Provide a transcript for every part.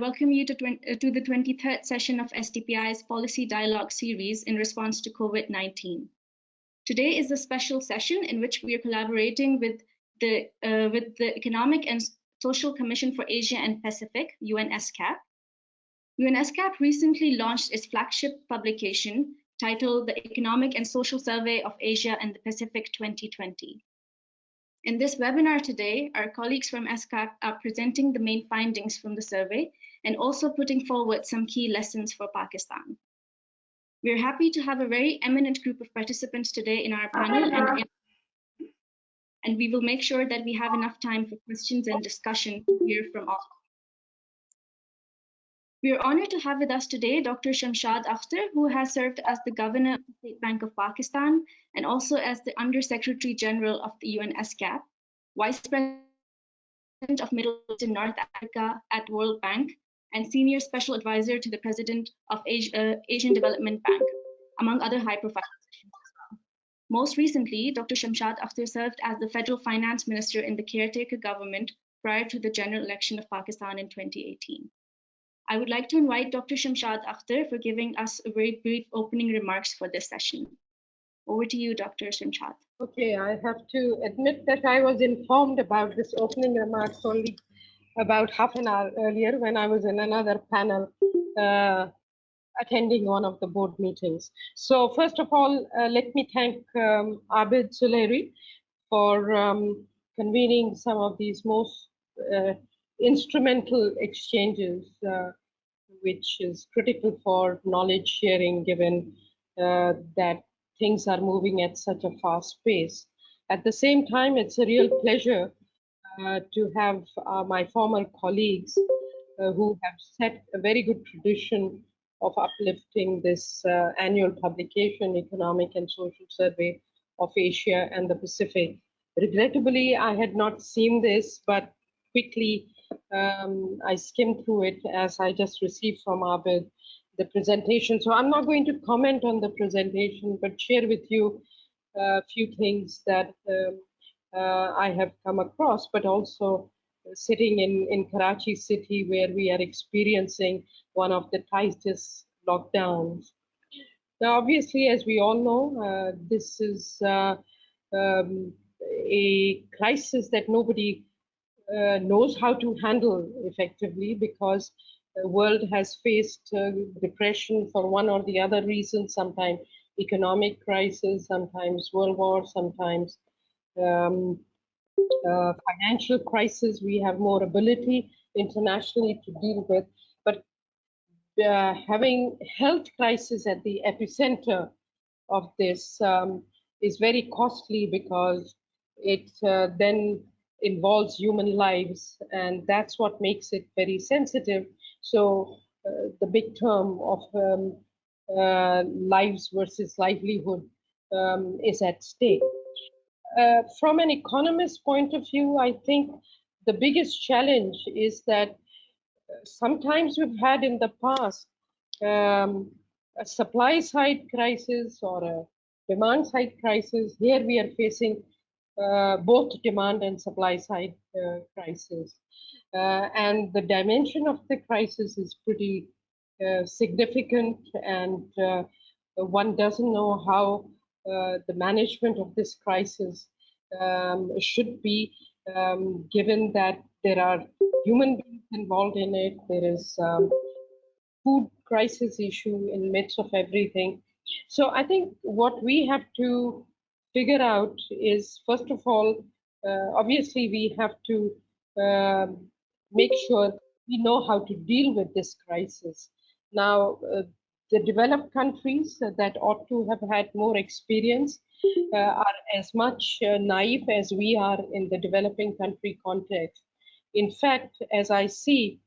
welcome you to the 23rd session of SDPI's Policy Dialogue series in response to COVID-19. Today is a special session in which we are collaborating with the Economic and Social Commission for Asia and Pacific, UNESCAP. UNESCAP recently launched its flagship publication titled The Economic and Social Survey of Asia and the Pacific 2020. In this webinar today, our colleagues from ESCAP are presenting the main findings from the survey and also putting forward some key lessons for Pakistan. We're happy to have a very eminent group of participants today in our panel, and we will make sure that we have enough time for questions and discussion to hear from all. We are honored to have with us today Dr. Shamshad Akhtar, who has served as the Governor of the State Bank of Pakistan and also as the Under Secretary General of the UNESCAP, Vice President of Middle East and North Africa at World Bank, and Senior Special Advisor to the President of Asian Development Bank, among other high-profile positions as well. Most recently, Dr. Shamshad Akhtar served as the Federal Finance Minister in the caretaker government prior to the general election of Pakistan in 2018. I would like to invite Dr. Shamshad Akhtar for giving us a very brief opening remarks for this session. Over to you, Dr. Shamshad. Okay, I have to admit that I was informed about this opening remarks only about half an hour earlier when I was in another panel attending one of the board meetings. So first of all, let me thank Abid Suleiri for convening some of these most instrumental exchanges, which is critical for knowledge sharing, given that things are moving at such a fast pace. At the same time, it's a real pleasure to have my former colleagues who have set a very good tradition of uplifting this annual publication, Economic and Social Survey of Asia and the Pacific. Regrettably, I had not seen this, but quickly I skimmed through it as I just received from Abid the presentation. So I'm not going to comment on the presentation, but share with you a few things that I have come across, but also sitting in Karachi city, where we are experiencing one of the tightest lockdowns. Now, obviously, as we all know, this is a crisis that nobody knows how to handle effectively, because the world has faced depression for one or the other reason, sometimes economic crisis, sometimes world war, sometimes financial crisis. We have more ability internationally to deal with, but having health crisis at the epicenter of this is very costly, because it then involves human lives, and that's what makes it very sensitive. So the big term of lives versus livelihood is at stake. From an economist's point of view, I think the biggest challenge is that sometimes we've had in the past a supply side crisis or a demand side crisis. Here we are facing both demand and supply side crisis. And the dimension of the crisis is pretty significant, and one doesn't know how the management of this crisis should be, given that there are human beings involved in it. There is food crisis issue in the midst of everything. So I think what we have to figure out is, first of all, obviously we have to make sure we know how to deal with this crisis. Now, the developed countries that ought to have had more experience are as much naive as we are in the developing country context. In fact, as I see,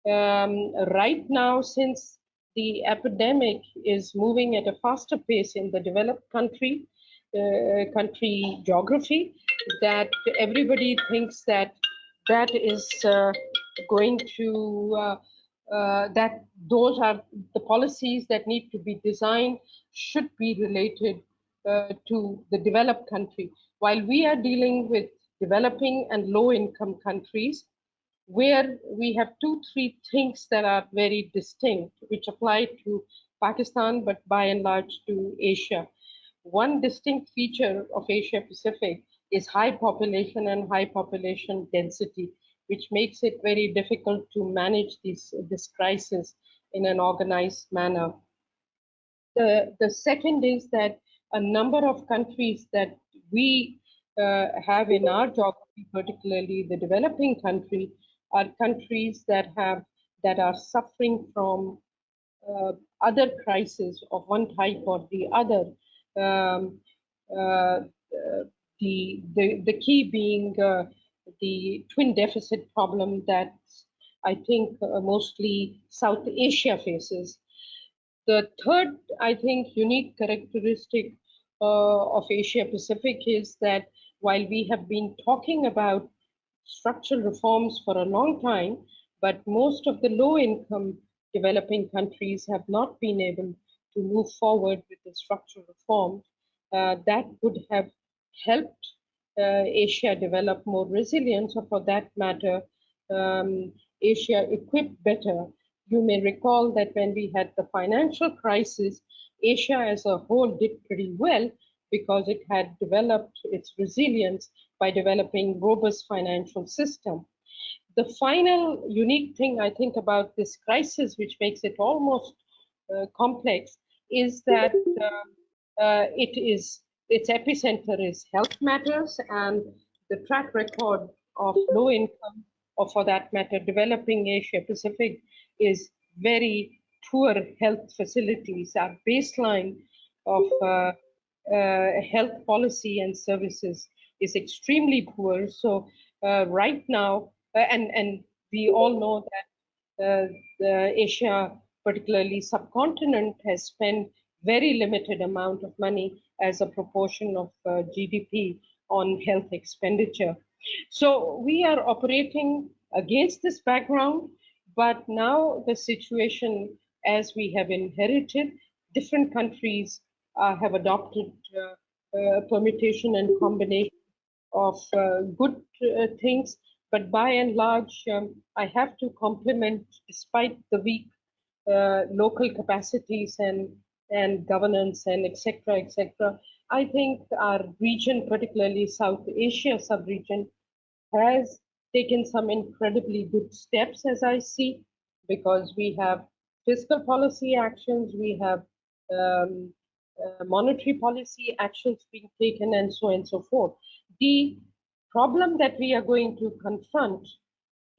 right now, since the epidemic is moving at a faster pace in the developed country geography, that everybody thinks that that is going to that those are the policies that need to be designed should be related to the developed country. While we are dealing with developing and low income countries, where we have two, three things that are very distinct, which apply to Pakistan, but by and large to Asia. One distinct feature of Asia Pacific is high population and high population density, which makes it very difficult to manage this crisis in an organized manner. The second is that a number of countries that we have in our geography, particularly the developing country, are countries that are suffering from uh, other crises of one type or the other. Um, uh, the key being the twin deficit problem that I think mostly South Asia faces. The third, I think, unique characteristic of Asia Pacific is that while we have been talking about structural reforms for a long time, but most of the low income developing countries have not been able to move forward with the structural reforms that would have helped Asia develop more resilience, or for that matter, Asia equipped better. You may recall that when we had the financial crisis, Asia as a whole did pretty well because it had developed its resilience by developing robust financial system. The final unique thing I think about this crisis, which makes it almost complex, is that its epicenter is health matters, and the track record of low income, or for that matter, developing Asia Pacific, is very poor health facilities. Our baseline of health policy and services is extremely poor. So right now, and we all know that the Asia, particularly subcontinent, has spent very limited amount of money as a proportion of GDP on health expenditure. So we are operating against this background, but now the situation as we have inherited, different countries have adopted permutation and combination of good things. But by and large, I have to compliment, despite the weak local capacities and governance and etc. etc. I think our region, particularly South Asia sub-region, has taken some incredibly good steps, as I see, because we have fiscal policy actions, we have um, monetary policy actions being taken, and so on and so forth. The problem that we are going to confront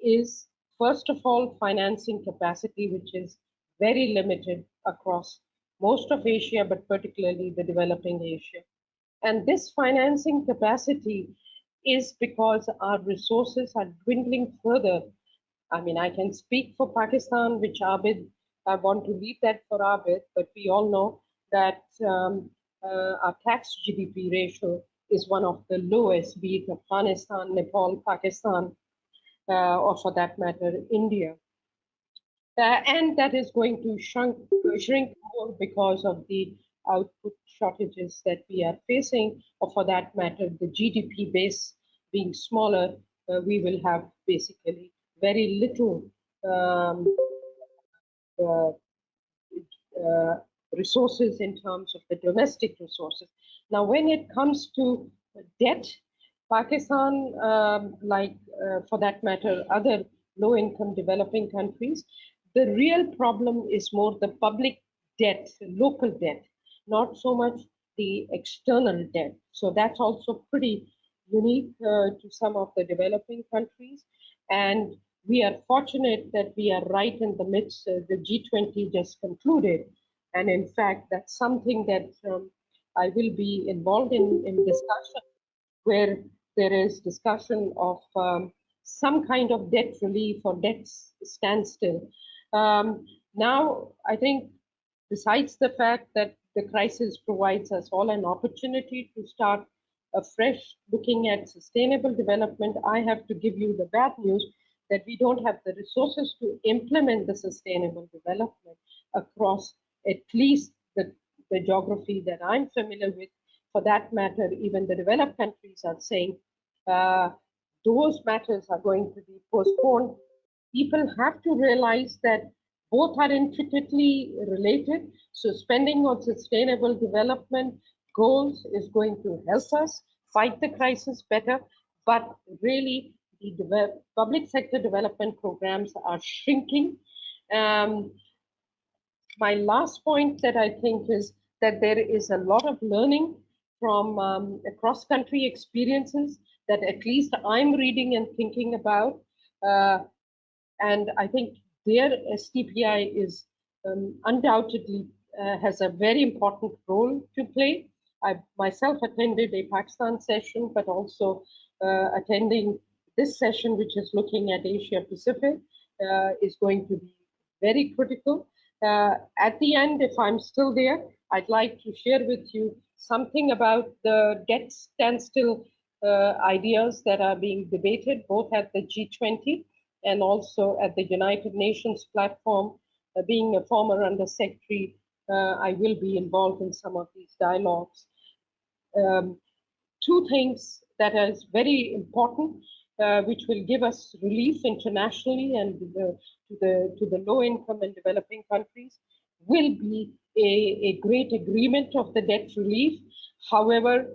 is, first of all, financing capacity, which is very limited across most of Asia, but particularly the developing Asia. And this financing capacity is because our resources are dwindling further. I mean, I can speak for Pakistan, which Abid, I want to leave that for Abid, but we all know that our tax GDP ratio is one of the lowest, be it Afghanistan, Nepal, Pakistan, or for that matter, India. And that is going to shrink more because of the output shortages that we are facing, or for that matter, the GDP base being smaller, we will have basically very little um, uh, uh, resources in terms of the domestic resources. Now, when it comes to debt, Pakistan, for that matter, other low income developing countries, the real problem is more the public debt, local debt, not so much the external debt. So that's also pretty unique to some of the developing countries. And we are fortunate that we are right in the midst. The G20 just concluded, and in fact, that's something that I will be involved in discussion, where there is discussion of some kind of debt relief or debt standstill. Now, I think, besides the fact that the crisis provides us all an opportunity to start afresh looking at sustainable development, I have to give you the bad news that we don't have the resources to implement the sustainable development across at least the geography that I'm familiar with. For that matter, even the developed countries are saying, uh, those matters are going to be postponed. People have to realize that both are intricately related. So spending on sustainable development goals is going to help us fight the crisis better. But really, the public sector development programs are shrinking. Um, my last point that I think is that there is a lot of learning from cross-country experiences that at least I'm reading and thinking about. Uh, and I think their STPI is undoubtedly has a very important role to play. I myself attended a Pakistan session, but also attending this session, which is looking at Asia Pacific, is going to be very critical. At the end, if I'm still there, I'd like to share with you something about the debt standstill ideas that are being debated both at the G20 and also at the United Nations platform. Being a former undersecretary, I will be involved in some of these dialogues. Um, Two things that is very important, which will give us relief internationally and to the low income and developing countries, will be a great agreement of the debt relief. However,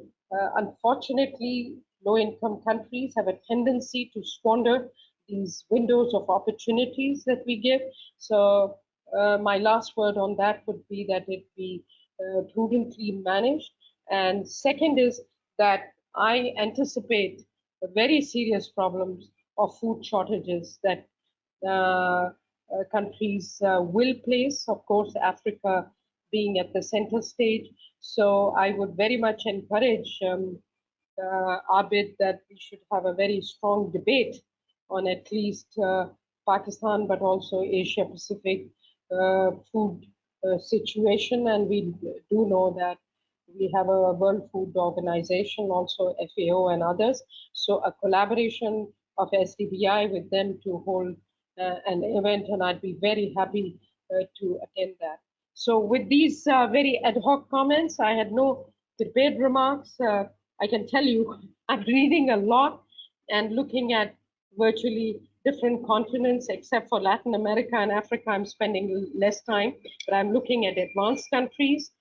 unfortunately, low income countries have a tendency to squander these windows of opportunities that we give. So my last word on that would be that it be prudently managed. And second is that I anticipate very serious problems of food shortages that countries will place, of course, Africa being at the center stage. So I would very much encourage Abid that we should have a very strong debate on at least Pakistan, but also Asia Pacific food situation. And we do know that we have a World Food Organization, also FAO and others. So a collaboration of SDBI with them to hold an event, and I'd be very happy to attend that. So with these very ad hoc comments, I had no prepared remarks. I can tell you, I'm reading a lot and looking at virtually different continents, except for Latin America and Africa. I'm spending less time, but I'm looking at advanced countries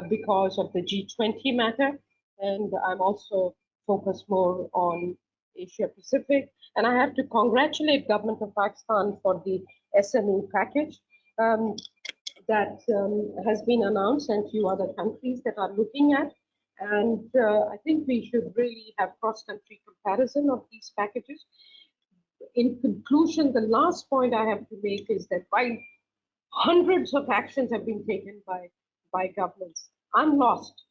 because of the G20 matter. And I'm also focused more on Asia Pacific. And I have to congratulate government of Pakistan for the SME package that has been announced, and few other countries that are looking at. And I think we should really have cross-country comparison of these packages. In conclusion, the last point I have to make is that while hundreds of actions have been taken by governments, I'm lost.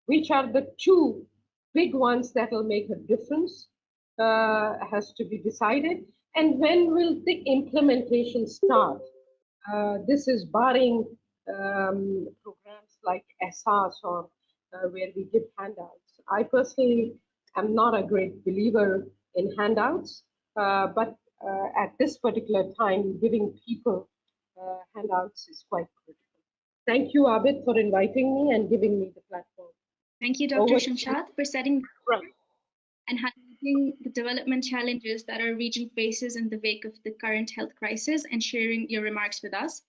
Which are the two big ones that will make a difference has to be decided. And when will the implementation start? This is barring programs like SAS or where we give handouts. I personally am not a great believer in handouts, but at this particular time, giving people handouts is quite critical. Thank you, Abid, for inviting me and giving me the platform. Thank you, Dr. Shamshad, for setting right. and highlighting the development challenges that our region faces in the wake of the current health crisis and sharing your remarks with us.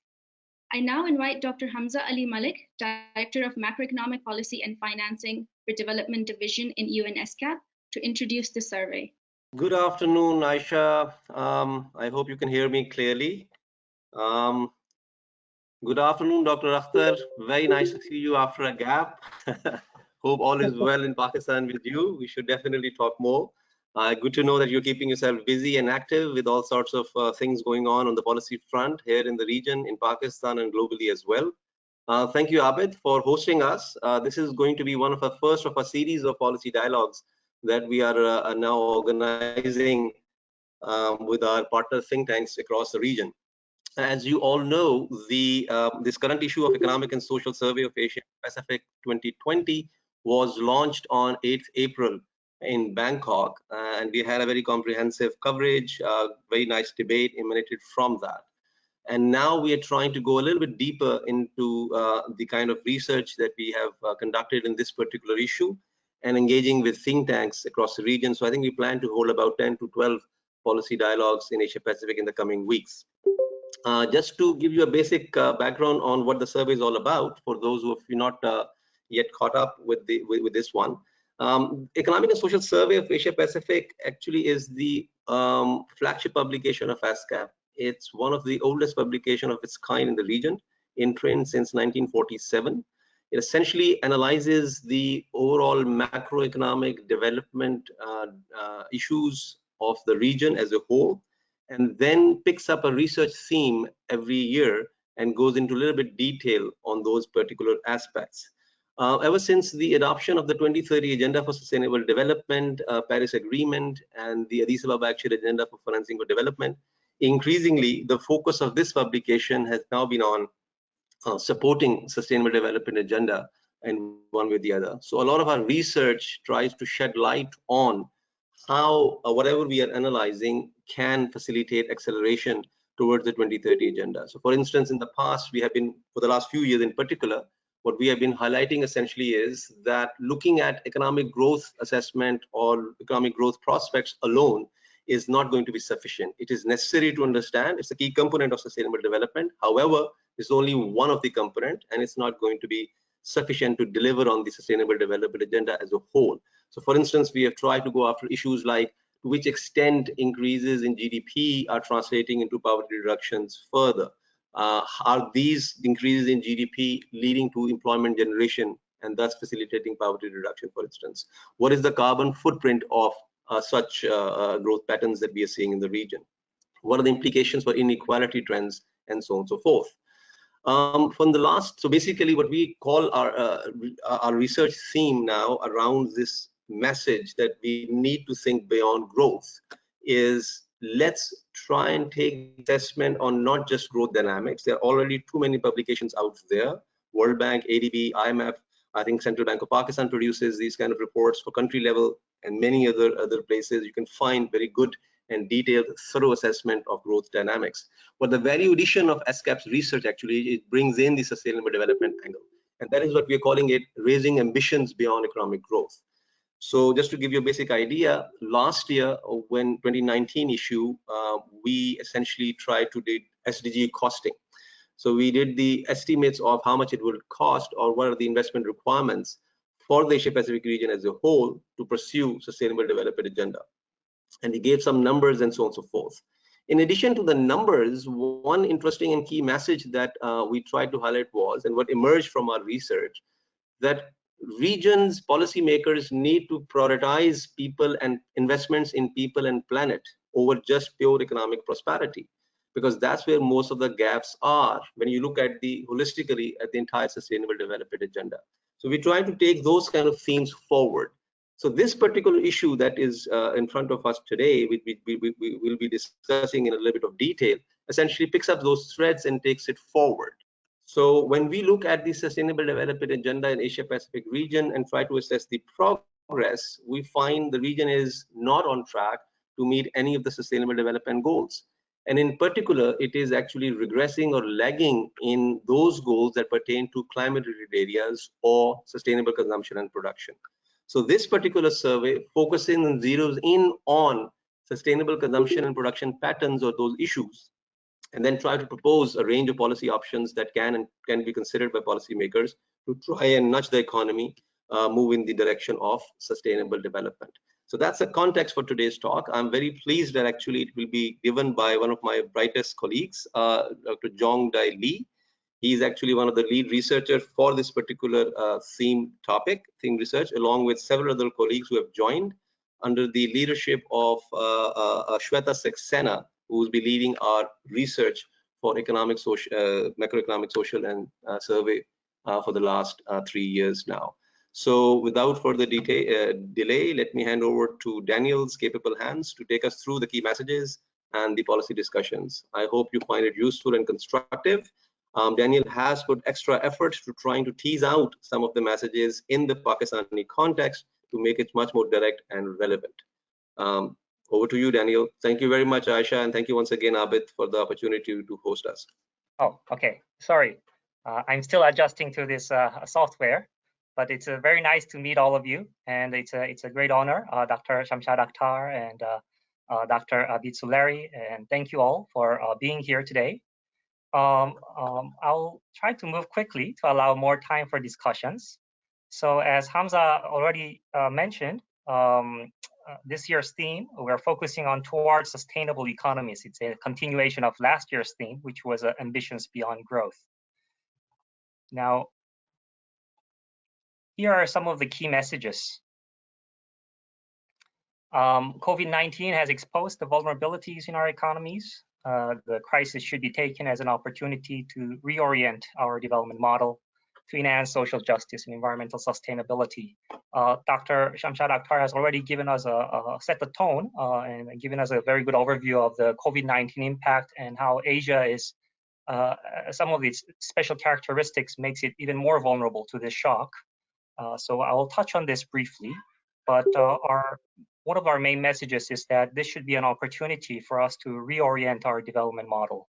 I now invite Dr. Hamza Ali Malik, Director of Macroeconomic Policy and Financing for Development Division in UNESCAP, to introduce the survey. Good afternoon, Aisha. I hope you can hear me clearly. Good afternoon, Dr. Akhtar. Very nice to see you after a gap. Hope all is well in Pakistan with you. We should definitely talk more. Good to know that you're keeping yourself busy and active with all sorts of things going on the policy front here in the region, in Pakistan and globally as well. Thank you, Abid, for hosting us. This is going to be one of the first of a series of policy dialogues that we are now organizing with our partner think tanks across the region. As you all know, this current issue of Economic and Social Survey of Asia Pacific 2020 was launched on 8th April in Bangkok, and we had a very comprehensive coverage, very nice debate emanated from that. And now we are trying to go a little bit deeper into the kind of research that we have conducted in this particular issue. and engaging with think tanks across the region. So I think we plan to hold about 10 to 12 policy dialogues in Asia Pacific in the coming weeks. Just to give you a basic background on what the survey is all about, for those who have not yet caught up with this one. Economic and Social Survey of Asia Pacific actually is the flagship publication of UNESCAP. It's one of the oldest publications of its kind in the region, in print since 1947. It essentially analyzes the overall macroeconomic development issues of the region as a whole, and then picks up a research theme every year and goes into a little bit detail on those particular aspects. Ever since the adoption of the 2030 Agenda for Sustainable Development, Paris Agreement, and the Addis Ababa Action Agenda for Financing for Development, increasingly the focus of this publication has now been on supporting Sustainable Development Agenda in one way or the other. So a lot of our research tries to shed light on how whatever we are analyzing can facilitate acceleration towards the 2030 agenda. So for instance, in the past, we have been, for the last few years in particular, what we have been highlighting essentially is that looking at economic growth assessment or economic growth prospects alone is not going to be sufficient. It is necessary to understand, it's a key component of sustainable development. However, it's only one of the component, and it's not going to be sufficient to deliver on the sustainable development agenda as a whole. So for instance, we have tried to go after issues like to which extent increases in GDP are translating into poverty reductions further. Are these increases in GDP leading to employment generation and thus facilitating poverty reduction, for instance? What is the carbon footprint of such growth patterns that we are seeing in the region? What are the implications for inequality trends, and so on and so forth? From the last, so basically what we call our research theme now around this message that we need to think beyond growth is, let's try and take assessment on not just growth dynamics. There are already too many publications out there. World Bank, ADB, IMF, I think Central Bank of Pakistan produces these kind of reports for country level, and many other places. You can find very good and detailed, thorough assessment of growth dynamics. But the value addition of UNESCAP's research actually, it brings in the sustainable development angle. And that is what we are calling it, raising ambitions beyond economic growth. So just to give you a basic idea, last year when 2019 issue, we essentially tried to do SDG costing. So we did the estimates of how much it would cost or what are the investment requirements for the Asia Pacific region as a whole to pursue sustainable development agenda. And we gave some numbers and so on and so forth. In addition to the numbers, one interesting and key message that we tried to highlight was, and what emerged from our research, that regions, policymakers need to prioritize people and investments in people and planet over just pure economic prosperity, because that's where most of the gaps are when you look at the holistically at the entire sustainable development agenda. So we try to take those kind of themes forward. So this particular issue that is in front of us today, we will be discussing in a little bit of detail, essentially picks up those threads and takes it forward. So when we look at the sustainable development agenda in Asia Pacific region and try to assess the progress, we find the region is not on track to meet any of the sustainable development goals. And in particular, it is actually regressing or lagging in those goals that pertain to climate-related areas or sustainable consumption and production. So this particular survey focusing and zeroes in on sustainable consumption and production patterns or those issues, and then try to propose a range of policy options that can be considered by policymakers to try and nudge the economy move in the direction of sustainable development. So that's the context for today's talk. I'm very pleased that actually it will be given by one of my brightest colleagues, Dr. Jong Dai Lee. He's actually one of the lead researchers for this particular theme research, along with several other colleagues who have joined under the leadership of Shweta Saxena, who will be leading our research for macroeconomic, social, and survey for the last 3 years now. So without further delay, let me hand over to Daniel's capable hands to take us through the key messages and the policy discussions. I hope you find it useful and constructive. Daniel has put extra effort to trying to tease out some of the messages in the Pakistani context to make it much more direct and relevant. Over to you, Daniel. Thank you very much, Aisha, and thank you once again, Abid, for the opportunity to host us. Oh, okay. Sorry, I'm still adjusting to this software, but it's very nice to meet all of you, and it's a great honor, Dr. Shamshad Akhtar and Dr. Abid Suleri, and thank you all for being here today. I'll try to move quickly to allow more time for discussions. So as Hamza already mentioned, this year's theme, we're focusing on towards sustainable economies. It's a continuation of last year's theme, which was ambitions beyond growth. Now, here are some of the key messages. COVID-19 has exposed the vulnerabilities in our economies. The crisis should be taken as an opportunity to reorient our development model to enhance social justice and environmental sustainability. Dr. Shamshad Akhtar has already given us set the tone and given us a very good overview of the COVID-19 impact and how Asia is, some of its special characteristics makes it even more vulnerable to this shock. So I will touch on this briefly, but one of our main messages is that this should be an opportunity for us to reorient our development model.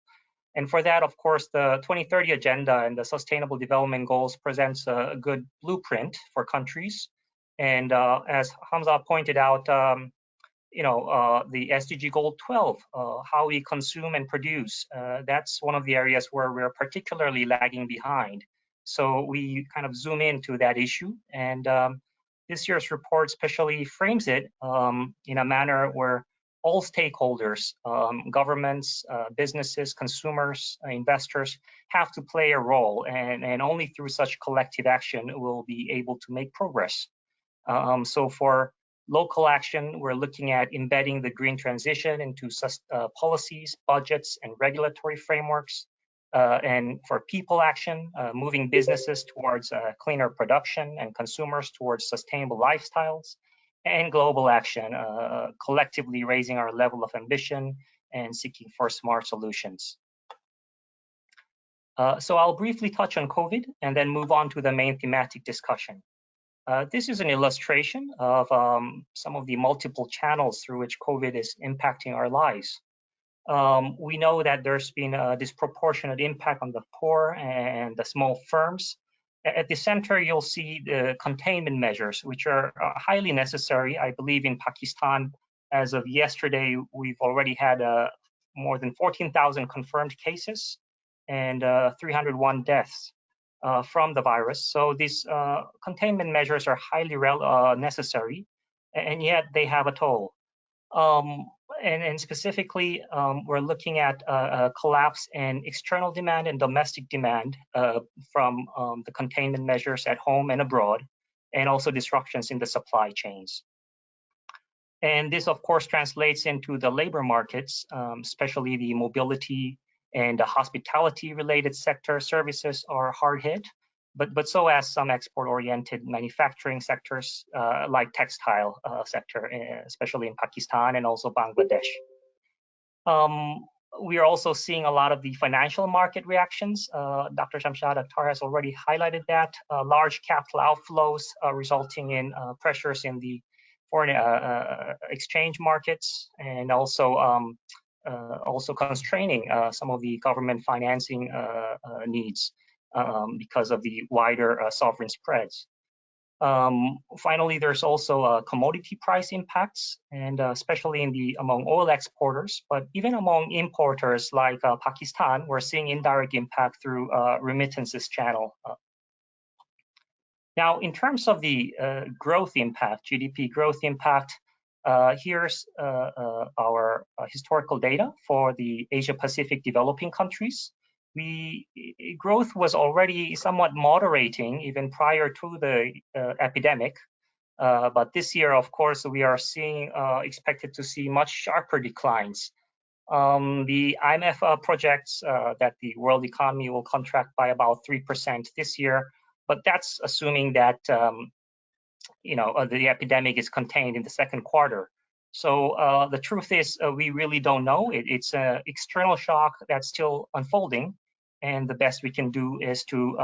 And for that, of course, the 2030 Agenda and the Sustainable Development Goals presents a good blueprint for countries. And as Hamza pointed out, the SDG Goal 12, how we consume and produce, that's one of the areas where we're particularly lagging behind. So we kind of zoom into that issue, and this year's report especially frames it in a manner where all stakeholders, governments, businesses, consumers, investors have to play a role, and only through such collective action will be able to make progress. So for local action, we're looking at embedding the green transition into policies, budgets, and regulatory frameworks. And for people action, moving businesses towards cleaner production and consumers towards sustainable lifestyles. And global action, collectively raising our level of ambition and seeking for smart solutions. So I'll briefly touch on COVID and then move on to the main thematic discussion. This is an illustration of some of the multiple channels through which COVID is impacting our lives. We know that there's been a disproportionate impact on the poor and the small firms. At the center, you'll see the containment measures, which are highly necessary. I believe in Pakistan, as of yesterday, we've already had more than 14,000 confirmed cases and 301 deaths from the virus. So these containment measures are highly necessary, and yet they have a toll. And specifically, we're looking at a collapse in external demand and domestic demand from the containment measures at home and abroad, and also disruptions in the supply chains. And this, of course, translates into the labor markets, especially the mobility and the hospitality-related sector services are hard hit, but so as some export-oriented manufacturing sectors like textile sector, especially in Pakistan and also Bangladesh. We are also seeing a lot of the financial market reactions. Dr. Shamshad Akhtar has already highlighted that. Large capital outflows resulting in pressures in the foreign exchange markets, and also constraining some of the government financing needs because of the wider sovereign spreads. Finally, there's also commodity price impacts, and especially among oil exporters, but even among importers like Pakistan, we're seeing indirect impact through remittances channel. Now, in terms of the growth impact, GDP growth impact, here's our historical data for the Asia-Pacific developing countries. Growth was already somewhat moderating even prior to the epidemic, but this year, of course, we are expected to see much sharper declines. The IMF projects that the world economy will contract by about 3% this year, but that's assuming that the epidemic is contained in the second quarter. So the truth is, we really don't know. It's an external shock that's still unfolding, and the best we can do is to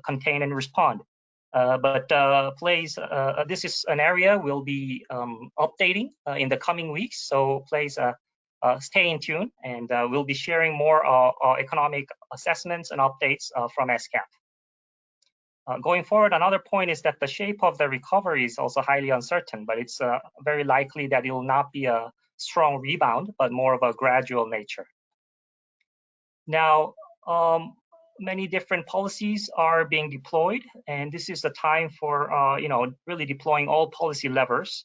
contain and respond. But this is an area we'll be updating in the coming weeks. So please stay in tune, and we'll be sharing more economic assessments and updates from UNESCAP. Going forward, another point is that the shape of the recovery is also highly uncertain, but it's very likely that it will not be a strong rebound, but more of a gradual nature. Now, many different policies are being deployed, and this is the time for really deploying all policy levers.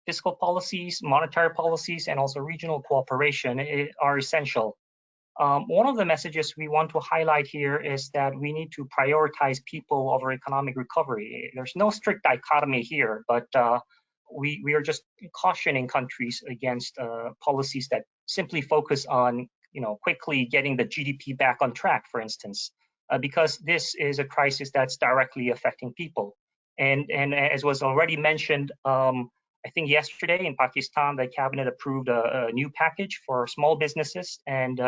Fiscal policies, monetary policies, and also regional cooperation are essential. One of the messages we want to highlight here is that we need to prioritize people over economic recovery. There's no strict dichotomy here, but we are just cautioning countries against policies that simply focus on quickly getting the GDP back on track, for instance, because this is a crisis that's directly affecting people. And as was already mentioned, I think yesterday in Pakistan, the cabinet approved a new package for small businesses and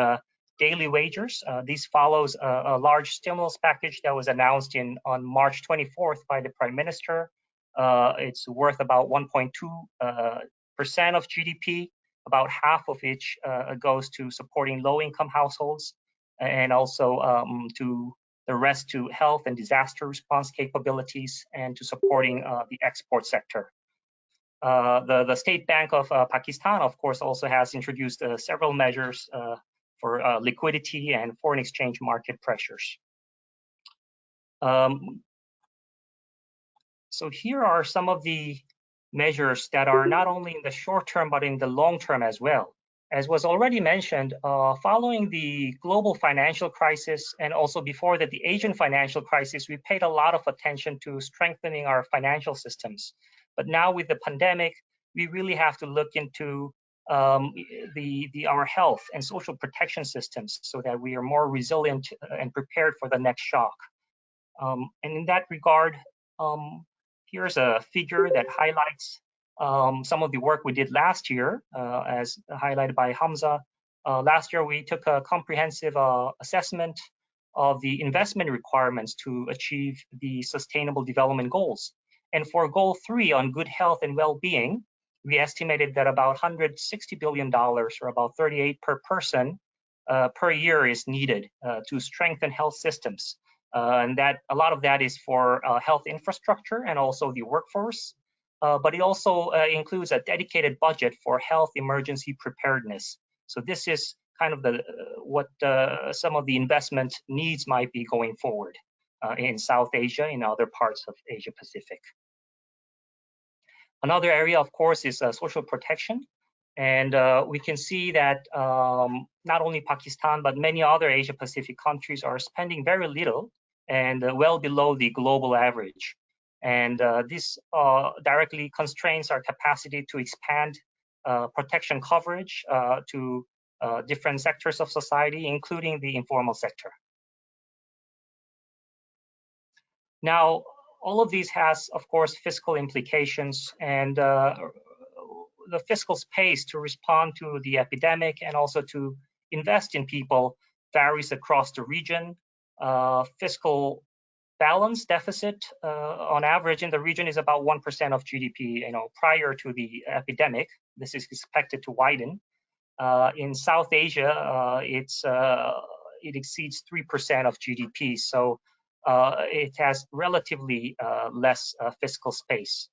daily wagers. This follows a large stimulus package that was announced on March 24th by the Prime Minister. It's worth about 1.2% of GDP, about half of which goes to supporting low-income households, and also to the rest to health and disaster response capabilities, and to supporting the export sector. The State Bank of Pakistan, of course, also has introduced several measures for liquidity and foreign exchange market pressures. So here are some of the measures that are not only in the short term, but in the long term as well. As was already mentioned, following the global financial crisis and also before that, the Asian financial crisis, we paid a lot of attention to strengthening our financial systems. But now with the pandemic, we really have to look into our health and social protection systems so that we are more resilient and prepared for the next shock. And in that regard, here's a figure that highlights some of the work we did last year, as highlighted by Hamza. Last year, we took a comprehensive assessment of the investment requirements to achieve the Sustainable Development Goals. And for Goal 3 on good health and well-being, we estimated that about $160 billion, or about 38 per person per year, is needed to strengthen health systems. And that a lot of that is for health infrastructure and also the workforce. But it also includes a dedicated budget for health emergency preparedness. So this is kind of what some of the investment needs might be going forward in South Asia, in other parts of Asia Pacific. Another area, of course, is social protection. And we can see that not only Pakistan, but many other Asia Pacific countries are spending very little and well below the global average. And this directly constrains our capacity to expand protection coverage to different sectors of society, including the informal sector. Now, all of these has, of course, fiscal implications, and the fiscal space to respond to the epidemic and also to invest in people varies across the region. Fiscal balance deficit on average in the region is about 1% of GDP. Prior to the epidemic, this is expected to widen. In South Asia, it exceeds 3% of GDP, so it has relatively less fiscal space.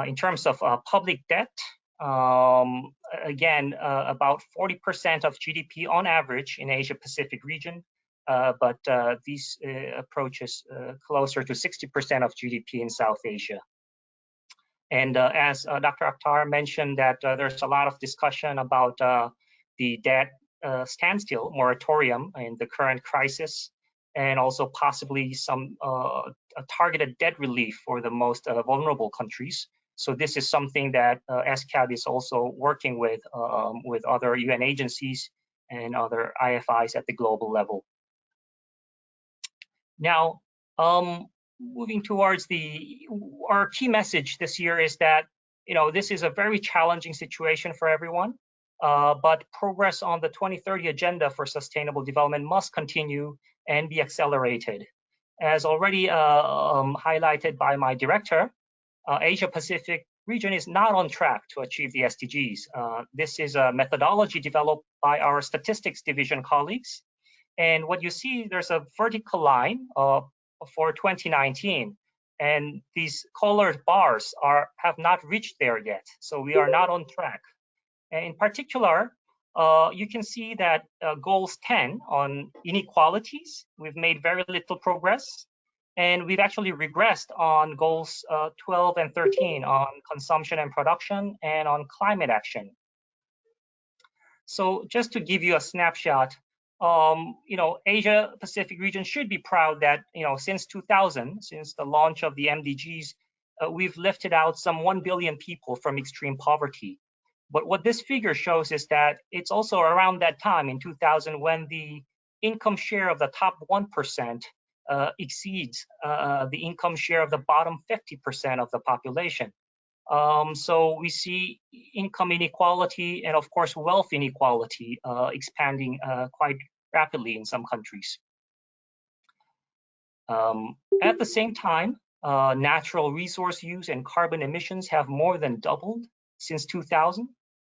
In terms of public debt, again, about 40% of GDP on average in Asia Pacific region, but these approaches closer to 60% of GDP in South Asia. And as Dr. Akhtar mentioned, that there's a lot of discussion about the debt standstill moratorium in the current crisis, and also possibly some targeted debt relief for the most vulnerable countries. So this is something that UNESCAP is also working with other UN agencies and other IFIs at the global level. Now, moving towards our key message this year is that this is a very challenging situation for everyone, but progress on the 2030 agenda for sustainable development must continue and be accelerated. As already highlighted by my director, Asia Pacific region is not on track to achieve the SDGs. This is a methodology developed by our statistics division colleagues, And what you see, there's a vertical line for 2019, and these colored bars have not reached there yet. So we are not on track. And in particular, you can see that goals 10 on inequalities, we've made very little progress. And we've actually regressed on goals 12 and 13 on consumption and production and on climate action. So just to give you a snapshot, Asia Pacific region should be proud that, since 2000, since the launch of the MDGs, we've lifted out some 1 billion people from extreme poverty. But what this figure shows is that it's also around that time in 2000 when the income share of the top 1% exceeds the income share of the bottom 50% of the population. So we see income inequality and, of course, wealth inequality expanding quite rapidly in some countries. At the same time, natural resource use and carbon emissions have more than doubled since 2000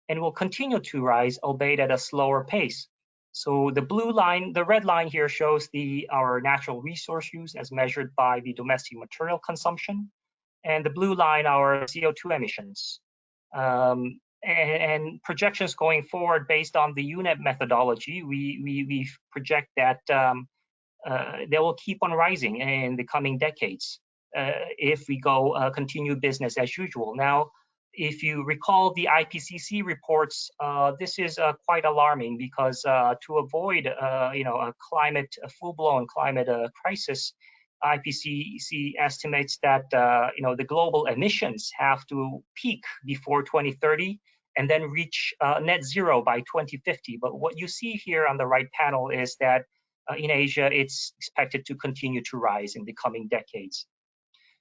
and will continue to rise, albeit at a slower pace. So the red line here shows our natural resource use as measured by the domestic material consumption, and the blue line, our CO2 emissions. And projections going forward based on the UNEP methodology, we project that they will keep on rising in the coming decades if we continue business as usual. Now, if you recall the IPCC reports, this is quite alarming because to avoid a full-blown climate crisis, IPCC estimates that the global emissions have to peak before 2030 and then reach net zero by 2050. But what you see here on the right panel is that in Asia, it's expected to continue to rise in the coming decades.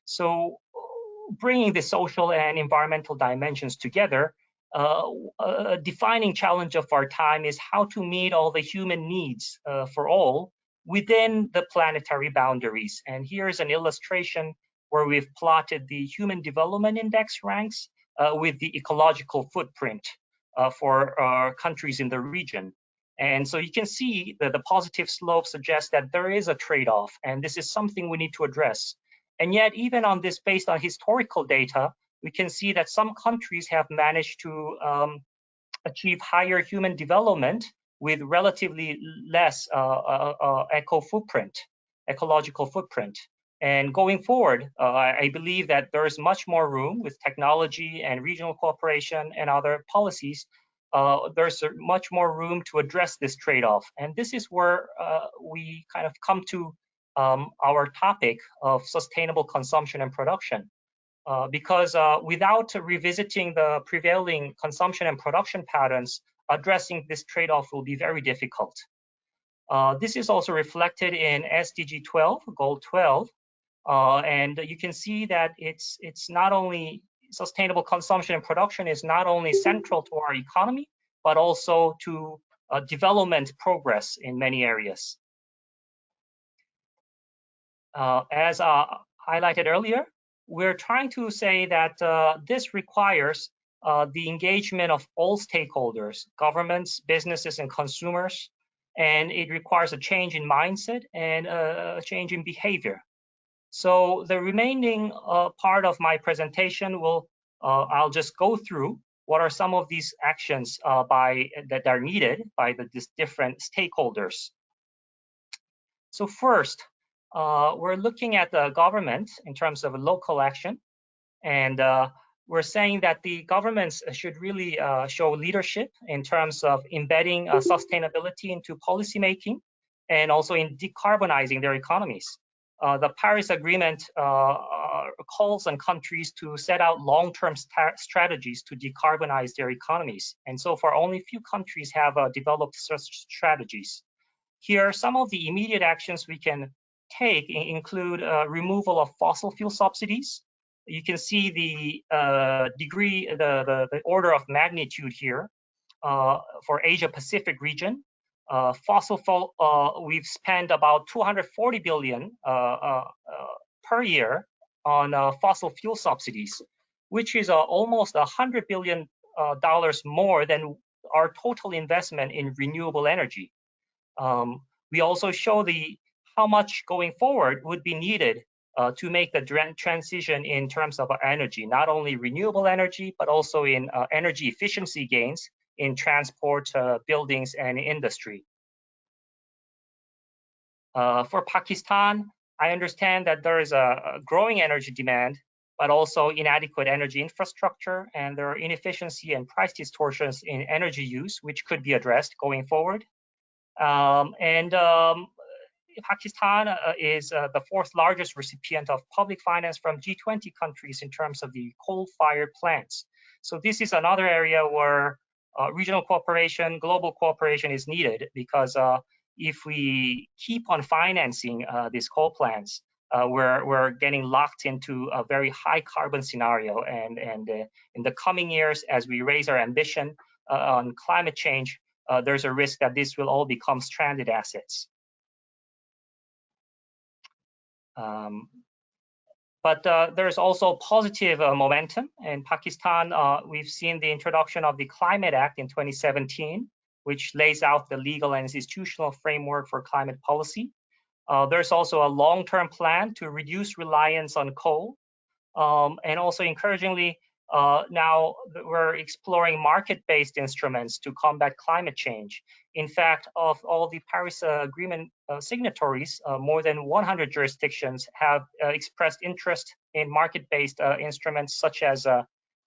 So bringing the social and environmental dimensions together, a defining challenge of our time is how to meet all the human needs for all within the planetary boundaries. And here's an illustration where we've plotted the Human Development Index ranks with the ecological footprint for countries in the region. And so you can see that the positive slope suggests that there is a trade-off, and this is something we need to address. And yet, even on this, based on historical data, we can see that some countries have managed to achieve higher human development with relatively less ecological footprint. And going forward, I believe that there is much more room with technology and regional cooperation and other policies. There's much more room to address this trade-off. And this is where we kind of come to our topic of sustainable consumption and production. Because without revisiting the prevailing consumption and production patterns, addressing this trade-off will be very difficult. This is also reflected in SDG 12, Goal 12, and you can see that it's not only sustainable consumption and production is not only central to our economy, but also to development progress in many areas. As highlighted earlier, we're trying to say that this requires the engagement of all stakeholders, governments, businesses, and consumers, and it requires a change in mindset and a change in behavior. So the remaining part of my presentation I'll just go through what are some of these actions that are needed by these different stakeholders. So first, we're looking at the government in terms of local action, and we're saying that the governments should really show leadership in terms of embedding sustainability into policymaking and also in decarbonizing their economies. The Paris Agreement calls on countries to set out long-term strategies to decarbonize their economies, and so far only a few countries have developed such strategies. Here, some of the immediate actions we can take include removal of fossil fuel subsidies. You can see the the order of magnitude here for Asia Pacific region. We've spent about 240 billion per year on fossil fuel subsidies, which is almost $100 billion more than our total investment in renewable energy. We also show how much going forward would be needed to make the transition in terms of energy, not only renewable energy, but also in energy efficiency gains in transport, buildings, and industry. For Pakistan, I understand that there is a growing energy demand, but also inadequate energy infrastructure, and there are inefficiency and price distortions in energy use, which could be addressed going forward. Pakistan is the fourth largest recipient of public finance from G20 countries in terms of the coal-fired plants. So this is another area where regional cooperation, global cooperation is needed, because if we keep on financing these coal plants, we're getting locked into a very high carbon scenario. And in the coming years, as we raise our ambition on climate change, there's a risk that this will all become stranded assets. But there's also positive momentum. In Pakistan, we've seen the introduction of the Climate Act in 2017, which lays out the legal and institutional framework for climate policy. There's also a long-term plan to reduce reliance on coal. And also encouragingly, now we're exploring market-based instruments to combat climate change. In fact, of all the Paris Agreement signatories, more than 100 jurisdictions have expressed interest in market-based instruments such as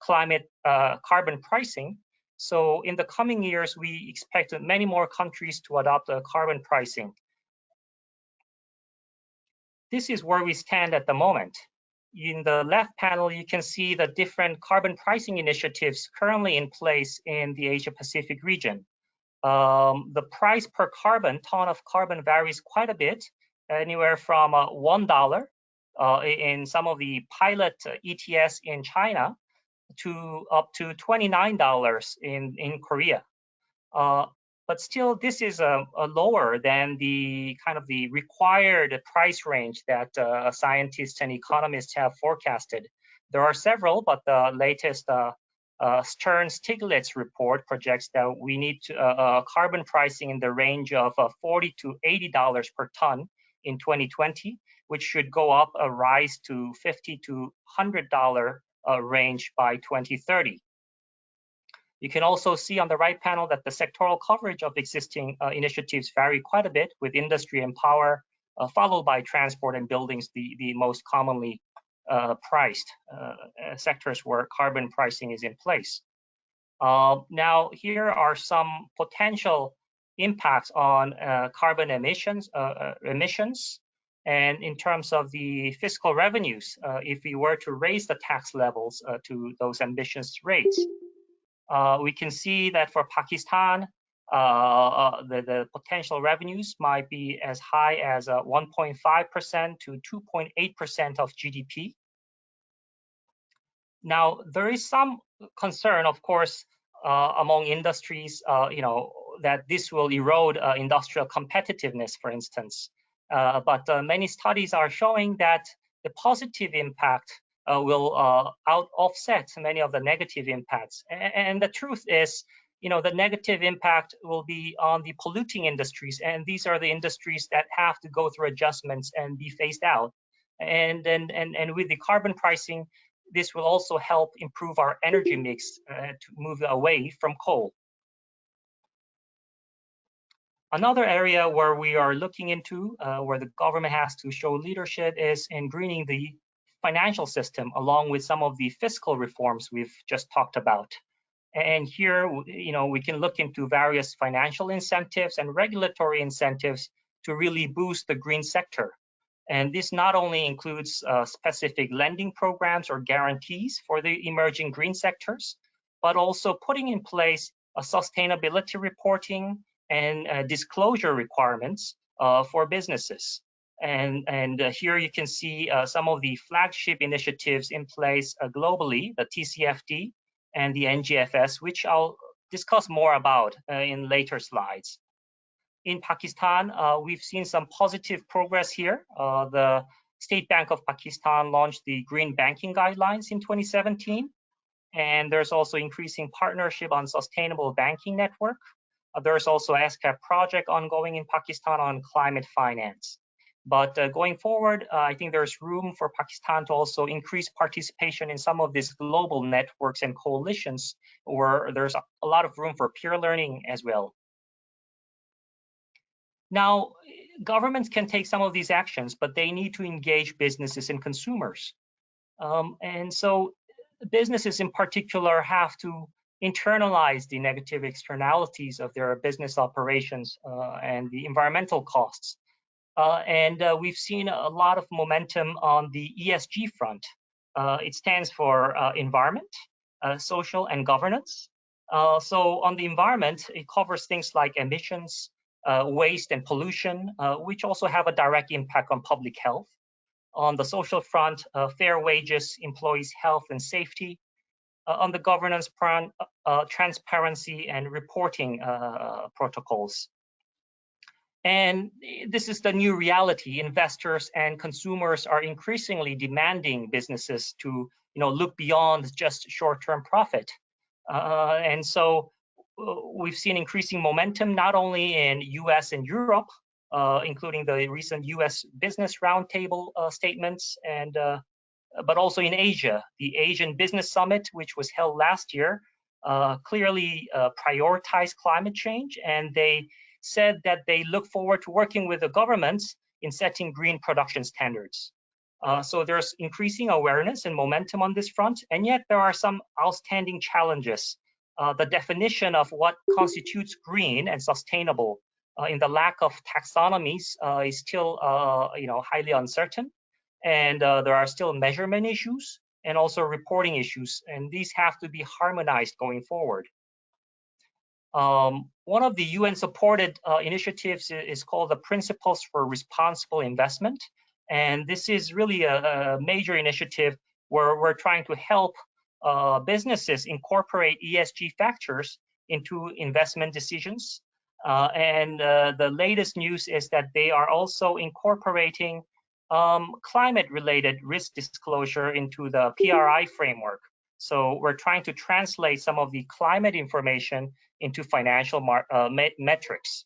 climate carbon pricing. So in the coming years, we expect many more countries to adopt carbon pricing. This is where we stand at the moment. In the left panel, you can see the different carbon pricing initiatives currently in place in the Asia-Pacific region. The price per ton of carbon varies quite a bit, anywhere from $1 in some of the pilot ETS in China to up to $29 in Korea. But still, this is lower than the kind of the required price range that scientists and economists have forecasted. There are several, but the latest Stern-Stiglitz report projects that we need carbon pricing in the range of $40 to $80 per ton in 2020, which should go up a rise to $50 to $100 range by 2030. You can also see on the right panel that the sectoral coverage of existing initiatives vary quite a bit, with industry and power, followed by transport and buildings, the most commonly priced sectors where carbon pricing is in place. Now, here are some potential impacts on carbon emissions. And in terms of the fiscal revenues, if we were to raise the tax levels to those ambitious rates, we can see that for Pakistan, the potential revenues might be as high as 1.5% to 2.8% of GDP. Now, there is some concern, of course, among industries, that this will erode industrial competitiveness, for instance. But many studies are showing that the positive impact will offset many of the negative impacts. And the truth is, the negative impact will be on the polluting industries, and these are the industries that have to go through adjustments and be phased out. And with the carbon pricing, this will also help improve our energy mix to move away from coal. Another area where we are looking into, where the government has to show leadership, is in greening the financial system, along with some of the fiscal reforms we've just talked about. And here, we can look into various financial incentives and regulatory incentives to really boost the green sector. And this not only includes specific lending programs or guarantees for the emerging green sectors, but also putting in place a sustainability reporting and disclosure requirements for businesses. And here you can see some of the flagship initiatives in place globally, the TCFD and the NGFS, which I'll discuss more about in later slides. In Pakistan, we've seen some positive progress here. The State Bank of Pakistan launched the Green Banking Guidelines in 2017. And there's also increasing partnership on sustainable banking network. There's also UNESCAP project ongoing in Pakistan on climate finance. But going forward, I think there's room for Pakistan to also increase participation in some of these global networks and coalitions where there's a lot of room for peer learning as well. Now, governments can take some of these actions, but they need to engage businesses and consumers. And so businesses in particular have to internalize the negative externalities of their business operations and the environmental costs. We've seen a lot of momentum on the ESG front. It stands for environment, social, and governance. So on the environment, it covers things like emissions, waste, and pollution, which also have a direct impact on public health. On the social front, fair wages, employees' health and safety. On the governance front, transparency and reporting protocols. And this is the new reality. Investors and consumers are increasingly demanding businesses to, look beyond just short-term profit. And so we've seen increasing momentum not only in US and Europe, including the recent US Business Roundtable statements, and but also in Asia. The Asian Business Summit, which was held last year, clearly prioritized climate change, and they said that they look forward to working with the governments in setting green production standards. So there's increasing awareness and momentum on this front, and yet there are some outstanding challenges. The definition of what constitutes green and sustainable in the lack of taxonomies is still highly uncertain, and there are still measurement issues and also reporting issues, and these have to be harmonized going forward. One of the UN-supported initiatives is called the Principles for Responsible Investment. And this is really a major initiative where we're trying to help businesses incorporate ESG factors into investment decisions. The latest news is that they are also incorporating climate-related risk disclosure into the PRI framework. So we're trying to translate some of the climate information into financial metrics.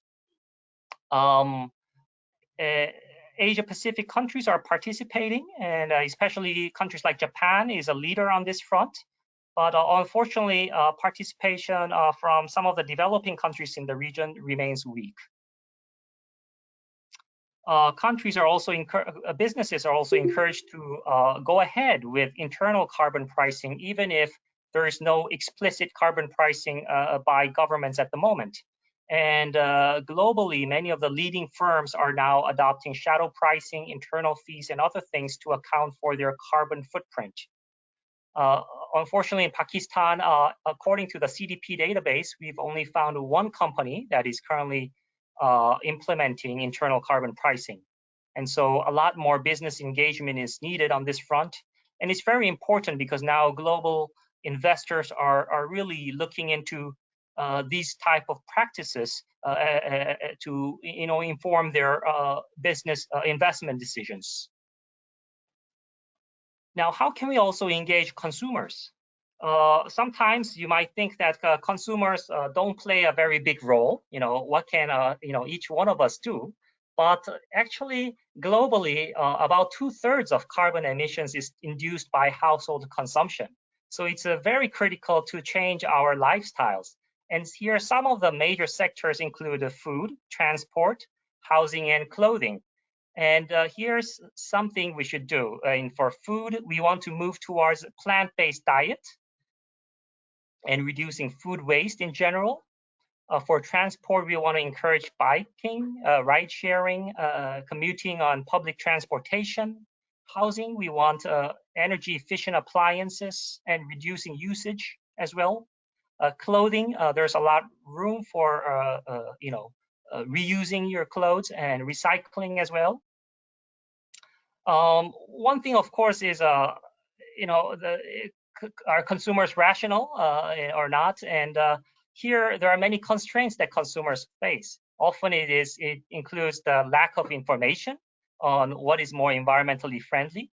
Asia Pacific countries are participating, and especially countries like Japan is a leader on this front. But unfortunately, participation from some of the developing countries in the region remains weak. Businesses are also encouraged to go ahead with internal carbon pricing, even if there is no explicit carbon pricing by governments at the moment. And globally, many of the leading firms are now adopting shadow pricing, internal fees, and other things to account for their carbon footprint. Unfortunately, in Pakistan, according to the CDP database, we've only found one company that is currently implementing internal carbon pricing. And so a lot more business engagement is needed on this front. And it's very important because now global investors are really looking into these type of practices to inform their business investment decisions. Now, how can we also engage consumers? Sometimes you might think that consumers don't play a very big role. What can each one of us do? But actually, globally, about 2/3 of carbon emissions is induced by household consumption. So it's very critical to change our lifestyles. And here, some of the major sectors include food, transport, housing, and clothing. And here's something we should do. For food, we want to move towards a plant-based diet and reducing food waste in general. For transport, we want to encourage biking, ride sharing, commuting on public transportation. Housing, we want energy efficient appliances and reducing usage as well. Clothing, there's a lot of room for reusing your clothes and recycling as well. One thing, of course, is are consumers rational or not? And here there are many constraints that consumers face. Often it includes the lack of information on what is more environmentally friendly.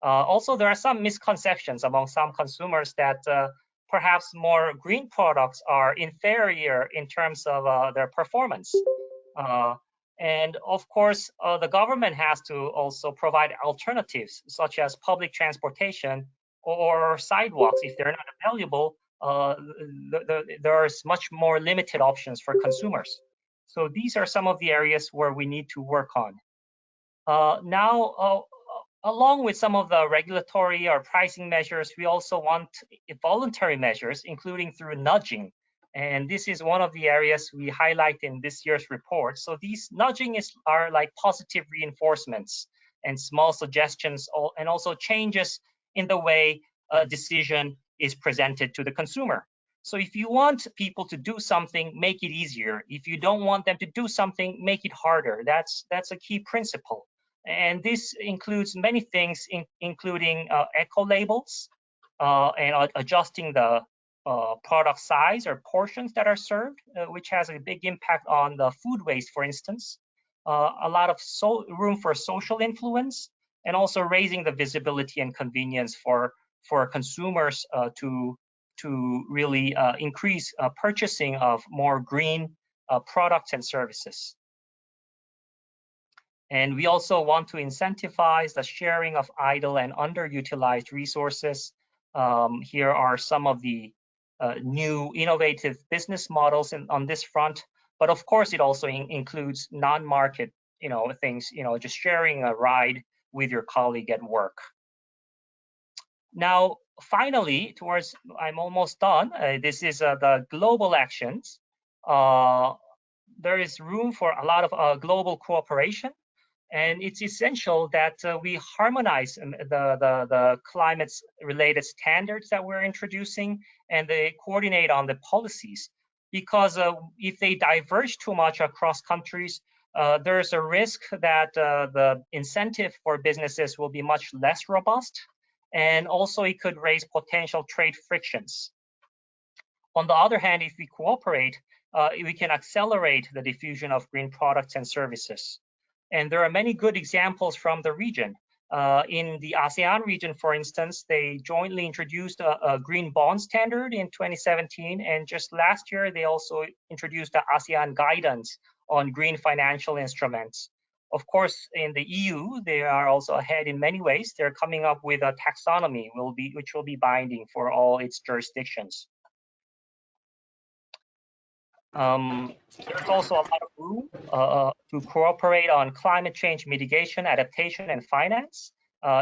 Also, there are some misconceptions among some consumers that perhaps more green products are inferior in terms of their performance. And of course, the government has to also provide alternatives, such as public transportation or sidewalks. If they're not available, there's much more limited options for consumers. So these are some of the areas where we need to work on. Now, along with some of the regulatory or pricing measures, we also want voluntary measures, including through nudging. And this is one of the areas we highlight in this year's report. So these nudging are like positive reinforcements and small suggestions, and also changes in the way a decision is presented to the consumer. So if you want people to do something, make it easier. If you don't want them to do something, make it harder. That's a key principle. And this includes many things, including eco labels and adjusting the product size or portions that are served, which has a big impact on the food waste, for instance. A lot of room for social influence, and also raising the visibility and convenience for consumers to really increase purchasing of more green products and services. And we also want to incentivize the sharing of idle and underutilized resources. Here are some of the new innovative business models on this front. But of course, it also includes non-market, things, just sharing a ride with your colleague at work. Now, finally, I'm almost done. This is the global actions. There is room for a lot of global cooperation. And it's essential that we harmonize the climate-related standards that we're introducing, and they coordinate on the policies. Because if they diverge too much across countries, there's a risk that the incentive for businesses will be much less robust, and also it could raise potential trade frictions. On the other hand, if we cooperate, we can accelerate the diffusion of green products and services. And there are many good examples from the region. In the ASEAN region, for instance, they jointly introduced a green bond standard in 2017. And just last year, they also introduced the ASEAN guidance on green financial instruments. Of course, in the EU, they are also ahead in many ways. They're coming up with a taxonomy, which will be binding for all its jurisdictions. There's also a lot of room to cooperate on climate change mitigation, adaptation, and finance.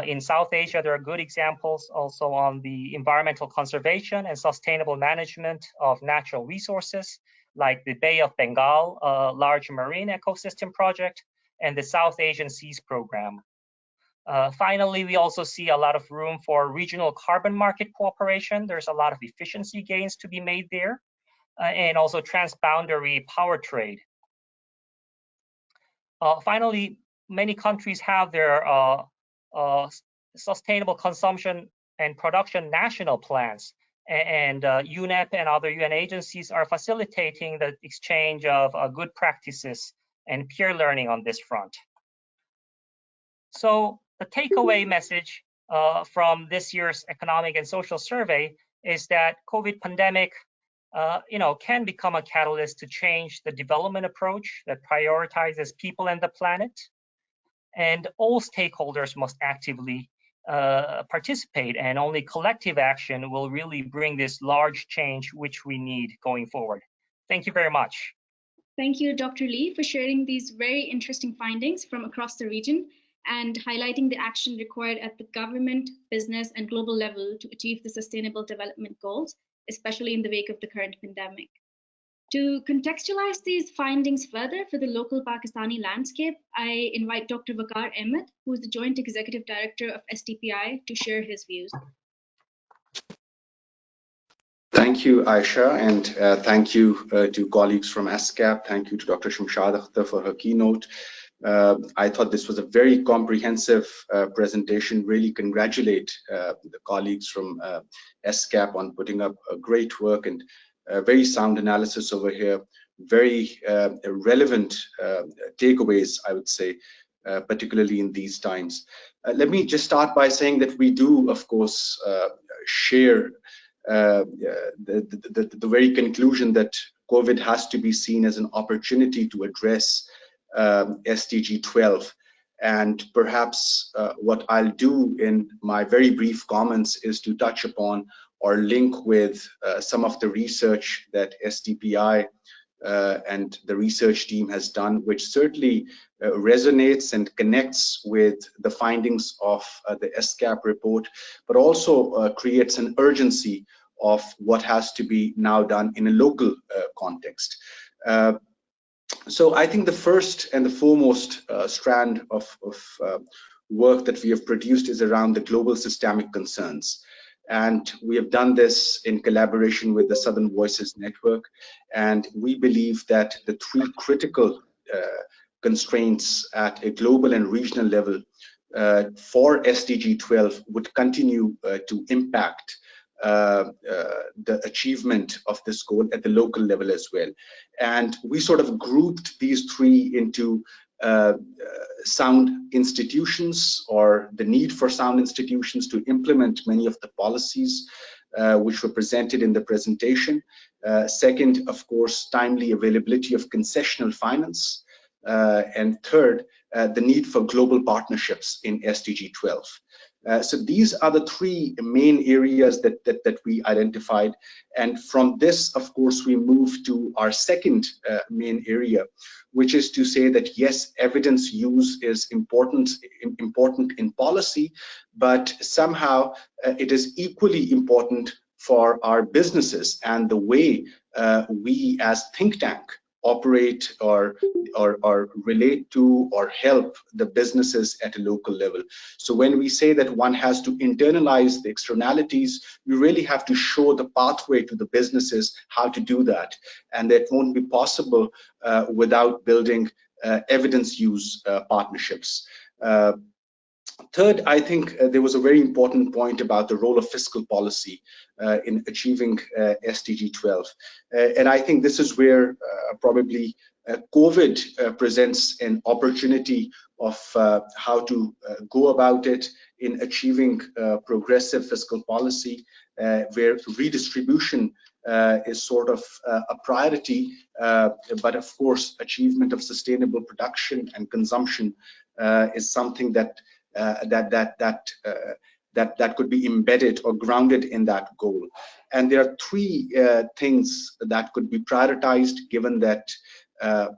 In South Asia, there are good examples also on the environmental conservation and sustainable management of natural resources, like the Bay of Bengal large marine ecosystem project and the South Asian Seas program. Finally, we also see a lot of room for regional carbon market cooperation. There's a lot of efficiency gains to be made there. And also transboundary power trade. Finally, many countries have their sustainable consumption and production national plans, and UNEP and other UN agencies are facilitating the exchange of good practices and peer learning on this front. So the takeaway message from this year's Economic and Social Survey is that COVID pandemic can become a catalyst to change the development approach that prioritizes people and the planet. And all stakeholders must actively participate, and only collective action will really bring this large change which we need going forward. Thank you very much. Thank you, Dr. Lee, for sharing these very interesting findings from across the region and highlighting the action required at the government, business, and global level to achieve the Sustainable Development Goals, especially in the wake of the current pandemic. To contextualize these findings further for the local Pakistani landscape, I invite Dr. Waqar Ahmed, who is the Joint Executive Director of STPI, to share his views. Thank you, Aisha, and thank you to colleagues from UNESCAP. Thank you to Dr. Shumshad Akhtar for her keynote. I thought this was a very comprehensive presentation. Really congratulate the colleagues from UNESCAP on putting up a great work and very sound analysis over here. Very relevant takeaways, I would say, particularly in these times. Let me just start by saying that we do, of course, share the very conclusion that COVID has to be seen as an opportunity to address SDG 12. And perhaps what I'll do in my very brief comments is to touch upon or link with some of the research that STPI and the research team has done, which certainly resonates and connects with the findings of the UNESCAP report, but also creates an urgency of what has to be now done in a local context. So I think the first and the foremost strand of work that we have produced is around the global systemic concerns. And we have done this in collaboration with the Southern Voices Network. And we believe that the three critical constraints at a global and regional level for SDG 12 would continue to impact the achievement of this goal at the local level as well. And we sort of grouped these three into sound institutions, or the need for sound institutions to implement many of the policies which were presented in the presentation. Second, of course, timely availability of concessional finance. And third, the need for global partnerships in SDG 12. So these are the three main areas that we identified. And from this, of course, we move to our second main area, which is to say that, yes, evidence use is important in policy, but somehow it is equally important for our businesses and the way we as think tank operate or relate to or help the businesses at a local level. So when we say that one has to internalize the externalities, you really have to show the pathway to the businesses how to do that. And that won't be possible without building evidence use partnerships. Third, I think there was a very important point about the role of fiscal policy in achieving SDG 12. And I think this is where probably COVID presents an opportunity of how to go about it in achieving progressive fiscal policy, where redistribution is sort of a priority, but of course, achievement of sustainable production and consumption is something that could be embedded or grounded in that goal. And there are three things that could be prioritized, given that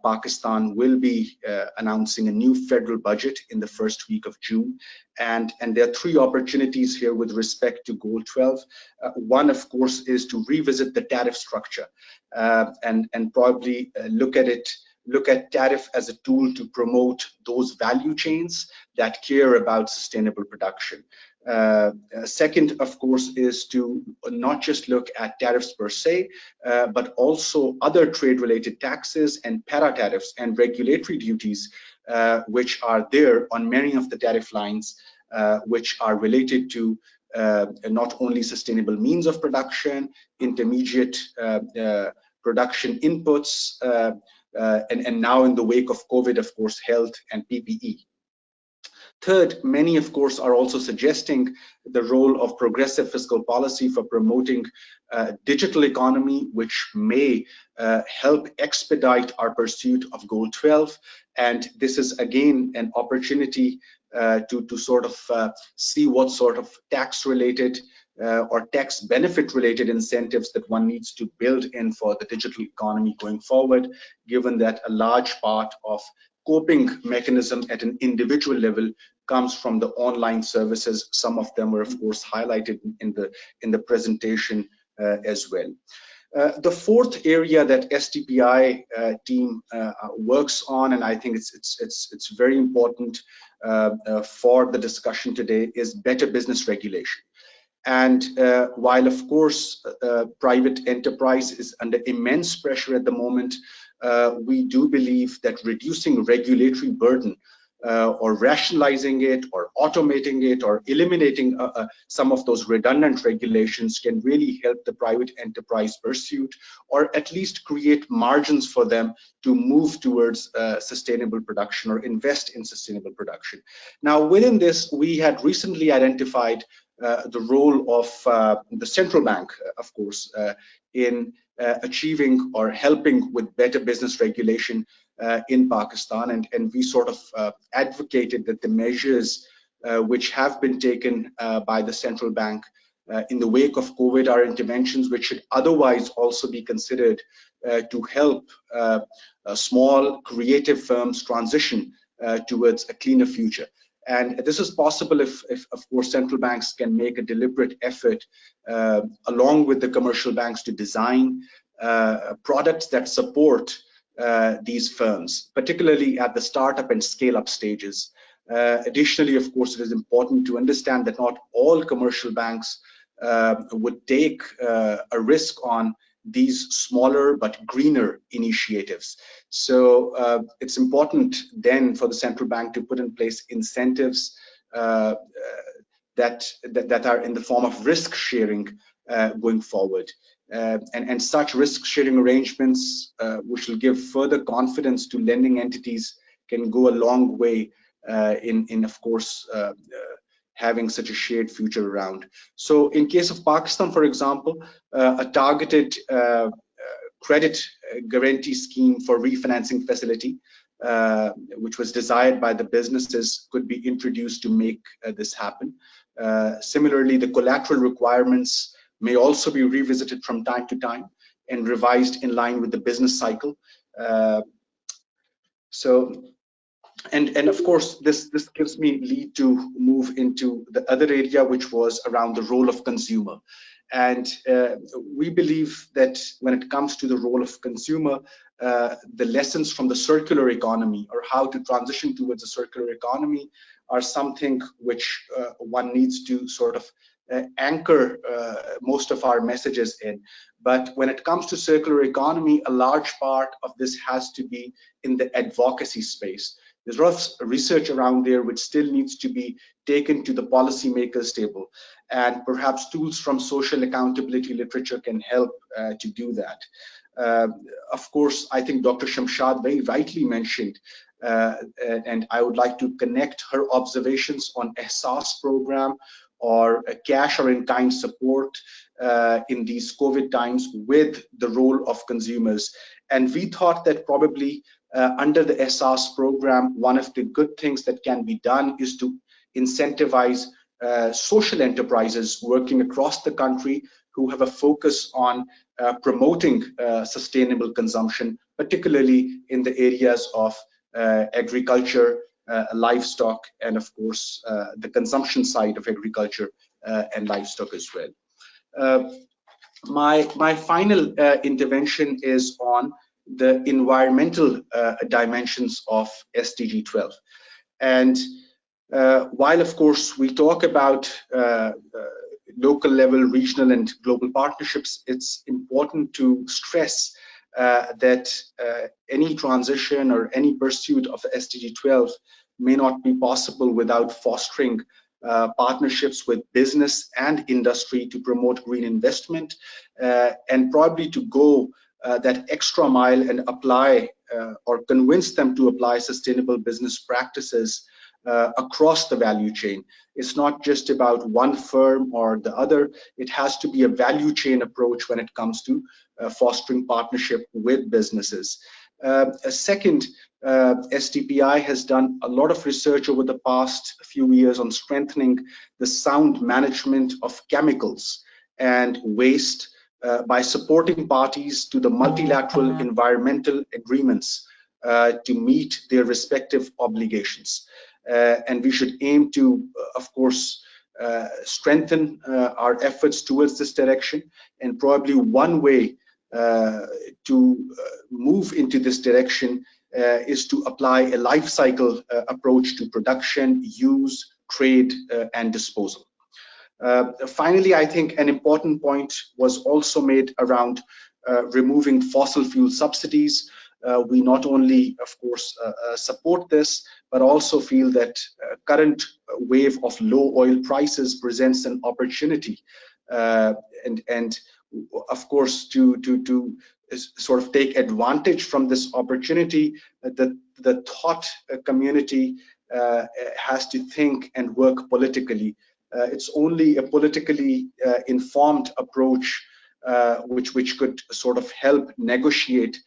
Pakistan will be announcing a new federal budget in the first week of June. And there are three opportunities here with respect to Goal 12. One, of course, is to revisit the tariff structure and probably look at tariff as a tool to promote those value chains that care about sustainable production. Second, of course, is to not just look at tariffs per se, but also other trade-related taxes and para-tariffs and regulatory duties, which are there on many of the tariff lines, which are related to not only sustainable means of production, intermediate production inputs, and now in the wake of COVID, of course, health and PPE. Third, many, of course, are also suggesting the role of progressive fiscal policy for promoting digital economy, which may help expedite our pursuit of Goal 12. And this is, again, an opportunity to sort of see what sort of tax-related or tax benefit-related incentives that one needs to build in for the digital economy going forward, given that a large part of coping mechanism at an individual level comes from the online services. Some of them were, of course, highlighted in the presentation as well. The fourth area that STPI team works on, and I think it's very important for the discussion today, is better business regulation. And while, of course, private enterprise is under immense pressure at the moment, we do believe that reducing regulatory burden or rationalizing it or automating it or eliminating some of those redundant regulations can really help the private enterprise pursuit, or at least create margins for them to move towards sustainable production or invest in sustainable production. Now, within this, we had recently identified the role of the central bank, of course, in achieving or helping with better business regulation in Pakistan. And we sort of advocated that the measures which have been taken by the central bank in the wake of COVID are interventions which should otherwise also be considered to help small creative firms transition towards a cleaner future. And this is possible if, of course, central banks can make a deliberate effort along with the commercial banks to design products that support these firms, particularly at the startup and scale-up stages. Additionally, of course, it is important to understand that not all commercial banks would take a risk on these smaller but greener initiatives. So it's important then for the central bank to put in place incentives that are in the form of risk sharing going forward. And such risk sharing arrangements, which will give further confidence to lending entities, can go a long way in of course, having such a shared future around. So in case of Pakistan, for example, a targeted credit guarantee scheme for refinancing facility, which was desired by the businesses, could be introduced to make this happen. Similarly, the collateral requirements may also be revisited from time to time and revised in line with the business cycle. And of course, this gives me lead to move into the other area, which was around the role of consumer. And we believe that when it comes to the role of consumer, the lessons from the circular economy, or how to transition towards a circular economy, are something which one needs to sort of anchor most of our messages in. But when it comes to circular economy, a large part of this has to be in the advocacy space. There's a lot of research around there which still needs to be taken to the policymakers table, and perhaps tools from social accountability literature can help to do that. Of course, I think Dr. Shamshad very rightly mentioned, and I would like to connect her observations on Ehsaas program or a cash or in-kind support in these COVID times with the role of consumers. And we thought that probably under the Ehsaas program, one of the good things that can be done is to incentivize social enterprises working across the country who have a focus on promoting sustainable consumption, particularly in the areas of agriculture, livestock, and of course the consumption side of agriculture and livestock as well. My final intervention is on the environmental dimensions of SDG 12. And while of course we talk about local level, regional and global partnerships, it's important to stress that any transition or any pursuit of SDG 12 may not be possible without fostering partnerships with business and industry to promote green investment, and probably to go that extra mile and apply or convince them to apply sustainable business practices across the value chain. It's not just about one firm or the other. It has to be a value chain approach when it comes to fostering partnership with businesses. Second, STPI has done a lot of research over the past few years on strengthening the sound management of chemicals and waste by supporting parties to the multilateral environmental agreements to meet their respective obligations. And we should aim to, of course, strengthen our efforts towards this direction. And probably one way to move into this direction is to apply a life cycle approach to production, use, trade, and disposal. Finally, I think an important point was also made around removing fossil fuel subsidies. We not only, of course, support this, but also feel that current wave of low oil prices presents an opportunity, and of course, to sort of take advantage from this opportunity, the thought community has to think and work politically It's only a politically informed approach which could sort of help negotiate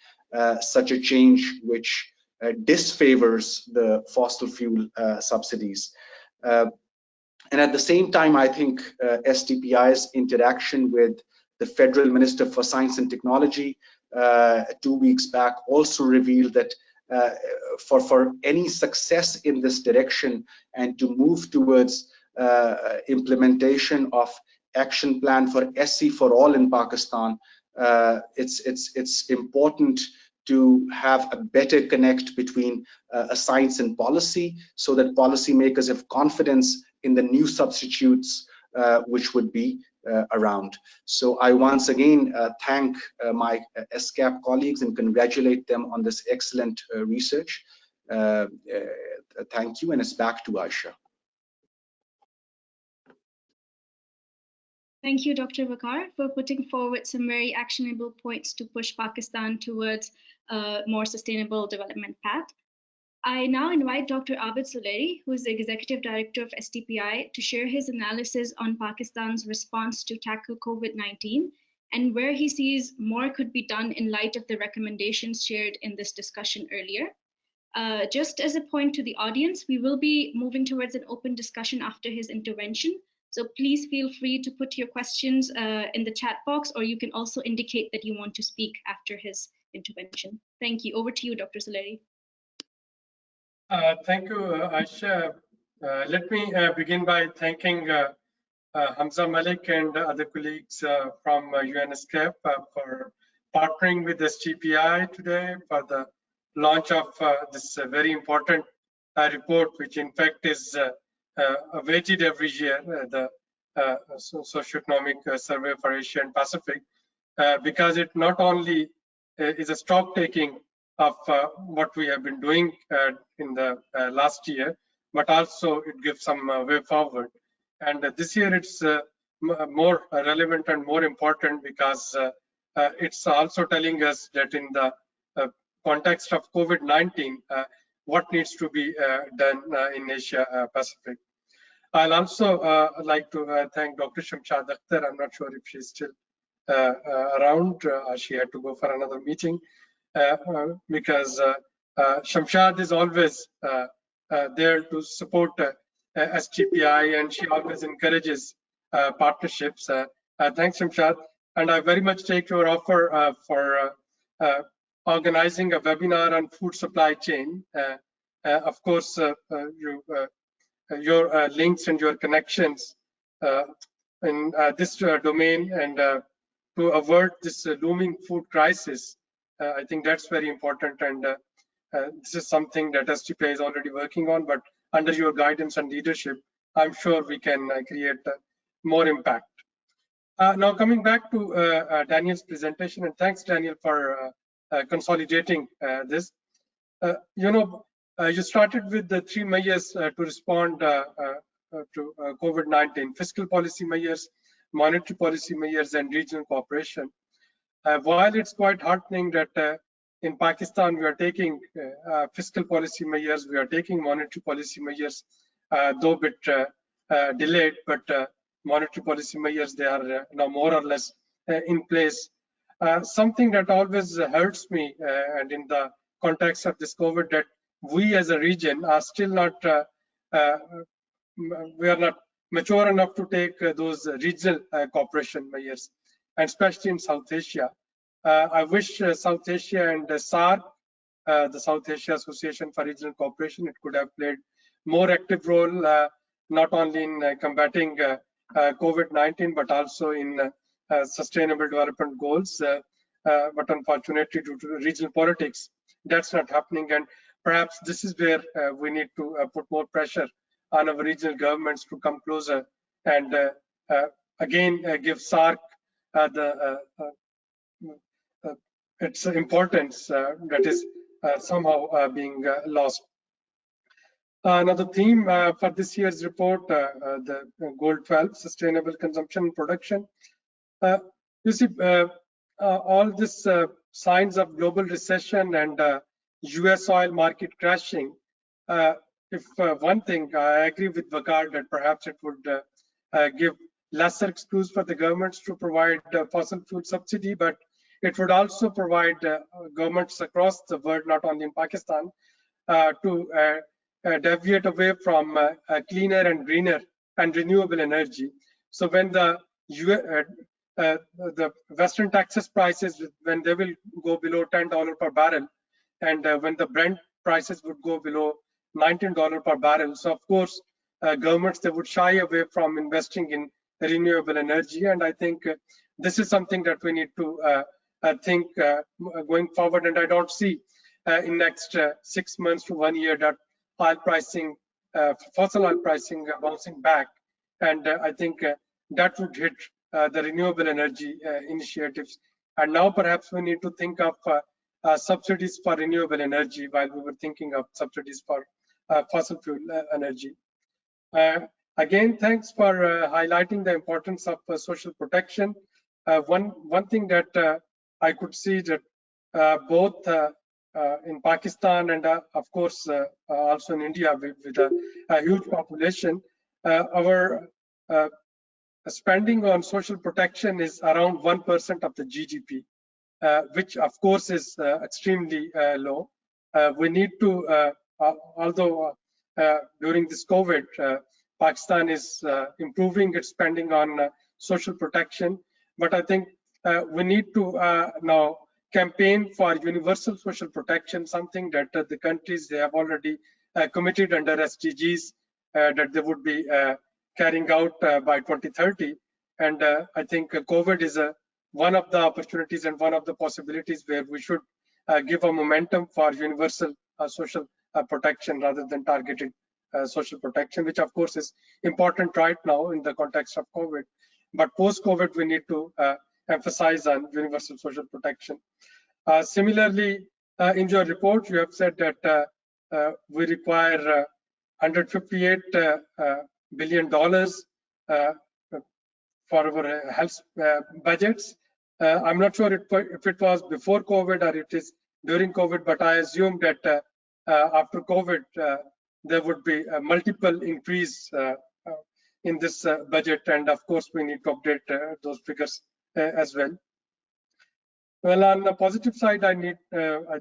such a change which disfavors the fossil fuel subsidies. And at the same time, I think STPI's interaction with the Federal Minister for Science and Technology 2 weeks back also revealed that for any success in this direction and to move towards implementation of action plan for SC for all in Pakistan, it's important to have a better connect between a science and policy, so that policymakers have confidence in the new substitutes which would be around. So I once again thank my ESCAP colleagues and congratulate them on this excellent research. Thank you, and it's back to Aisha. Thank you, Dr. Vakar, for putting forward some very actionable points to push Pakistan towards a more sustainable development path. I now invite Dr. Abid Suleri, who is the Executive Director of STPI, to share his analysis on Pakistan's response to tackle COVID-19 and where he sees more could be done in light of the recommendations shared in this discussion earlier. Just as a point to the audience, we will be moving towards an open discussion after his intervention. So please feel free to put your questions in the chat box, or you can also indicate that you want to speak after his intervention. Thank you. Over to you, Dr. Suleri. Thank you, Aisha. Let me begin by thanking Hamza Malik and other colleagues from UNESCAP for partnering with STPI today for the launch of this very important report, which in fact is awaited every year, the Socioeconomic Survey for Asia and Pacific, because it not only is a stock taking of what we have been doing in the last year, but also it gives some way forward. And this year it's more relevant and more important because it's also telling us that in the context of COVID-19, what needs to be done in Asia Pacific. I'll also like to thank Dr. Shamshad Akhtar. I'm not sure if she's still around. She had to go for another meeting because Shamshad is always there to support STPI, and she always encourages partnerships. Thanks, Shamshad. And I very much take your offer for organizing a webinar on food supply chain. Of course, your links and your connections in this domain and to avert this looming food crisis, I think that's very important. And this is something that STPI is already working on, but under your guidance and leadership, I'm sure we can create more impact. Now coming back to Daniel's presentation, and thanks Daniel for consolidating this. You started with the 3 measures to respond to COVID-19: fiscal policy measures, monetary policy measures, and regional cooperation. While it's quite heartening that in Pakistan we are taking fiscal policy measures, we are taking monetary policy measures, though a bit delayed, but monetary policy measures, they are now more or less in place. Something that always hurts me, and in the context of this COVID, that we as a region are still not, we are not mature enough to take those regional cooperation measures, and especially in South Asia. I wish South Asia and SAARC, the South Asia Association for Regional Cooperation, it could have played more active role, not only in combating COVID-19, but also in sustainable development goals. But unfortunately, due to regional politics, that's not happening. And perhaps this is where we need to put more pressure on our regional governments to come closer and again give SAARC its importance that is somehow being lost. Another theme for this year's report, the Goal 12, Sustainable Consumption and Production. You see, all this signs of global recession and US oil market crashing. If one thing, I agree with Vakar that perhaps it would give lesser excuse for the governments to provide fossil fuel subsidy, but it would also provide governments across the world, not only in Pakistan, to deviate away from cleaner and greener and renewable energy. So when the Western Texas prices, when they will go below $10 per barrel, and when the Brent prices would go below $19 per barrel, so of course governments, they would shy away from investing in renewable energy. And I think this is something that we need to think going forward. And I don't see in next 6 months to 1 year that oil pricing, fossil oil pricing bouncing back. And I think that would hit the renewable energy initiatives. And now perhaps we need to think of subsidies for renewable energy while we were thinking of subsidies for fossil fuel energy. Again, thanks for highlighting the importance of social protection. One thing that I could see that both in Pakistan and of course also in India with a huge population, our spending on social protection is around 1% of the GDP, which of course is extremely low. We need to, although during this COVID, Pakistan is improving its spending on social protection, but I think we need to now campaign for universal social protection, something that the countries, they have already committed under SDGs that they would be carrying out by 2030. And I think COVID is one of the opportunities and one of the possibilities where we should give a momentum for universal social protection rather than targeted social protection, which of course is important right now in the context of COVID. But post-COVID, we need to emphasize on universal social protection. Similarly, in your report, you have said that we require $158 billion for our health budgets. I'm not sure if it was before COVID or it is during COVID, but I assume that after COVID, there would be a multiple increase in this budget, and of course we need to update those figures as well. Well, on the positive side, I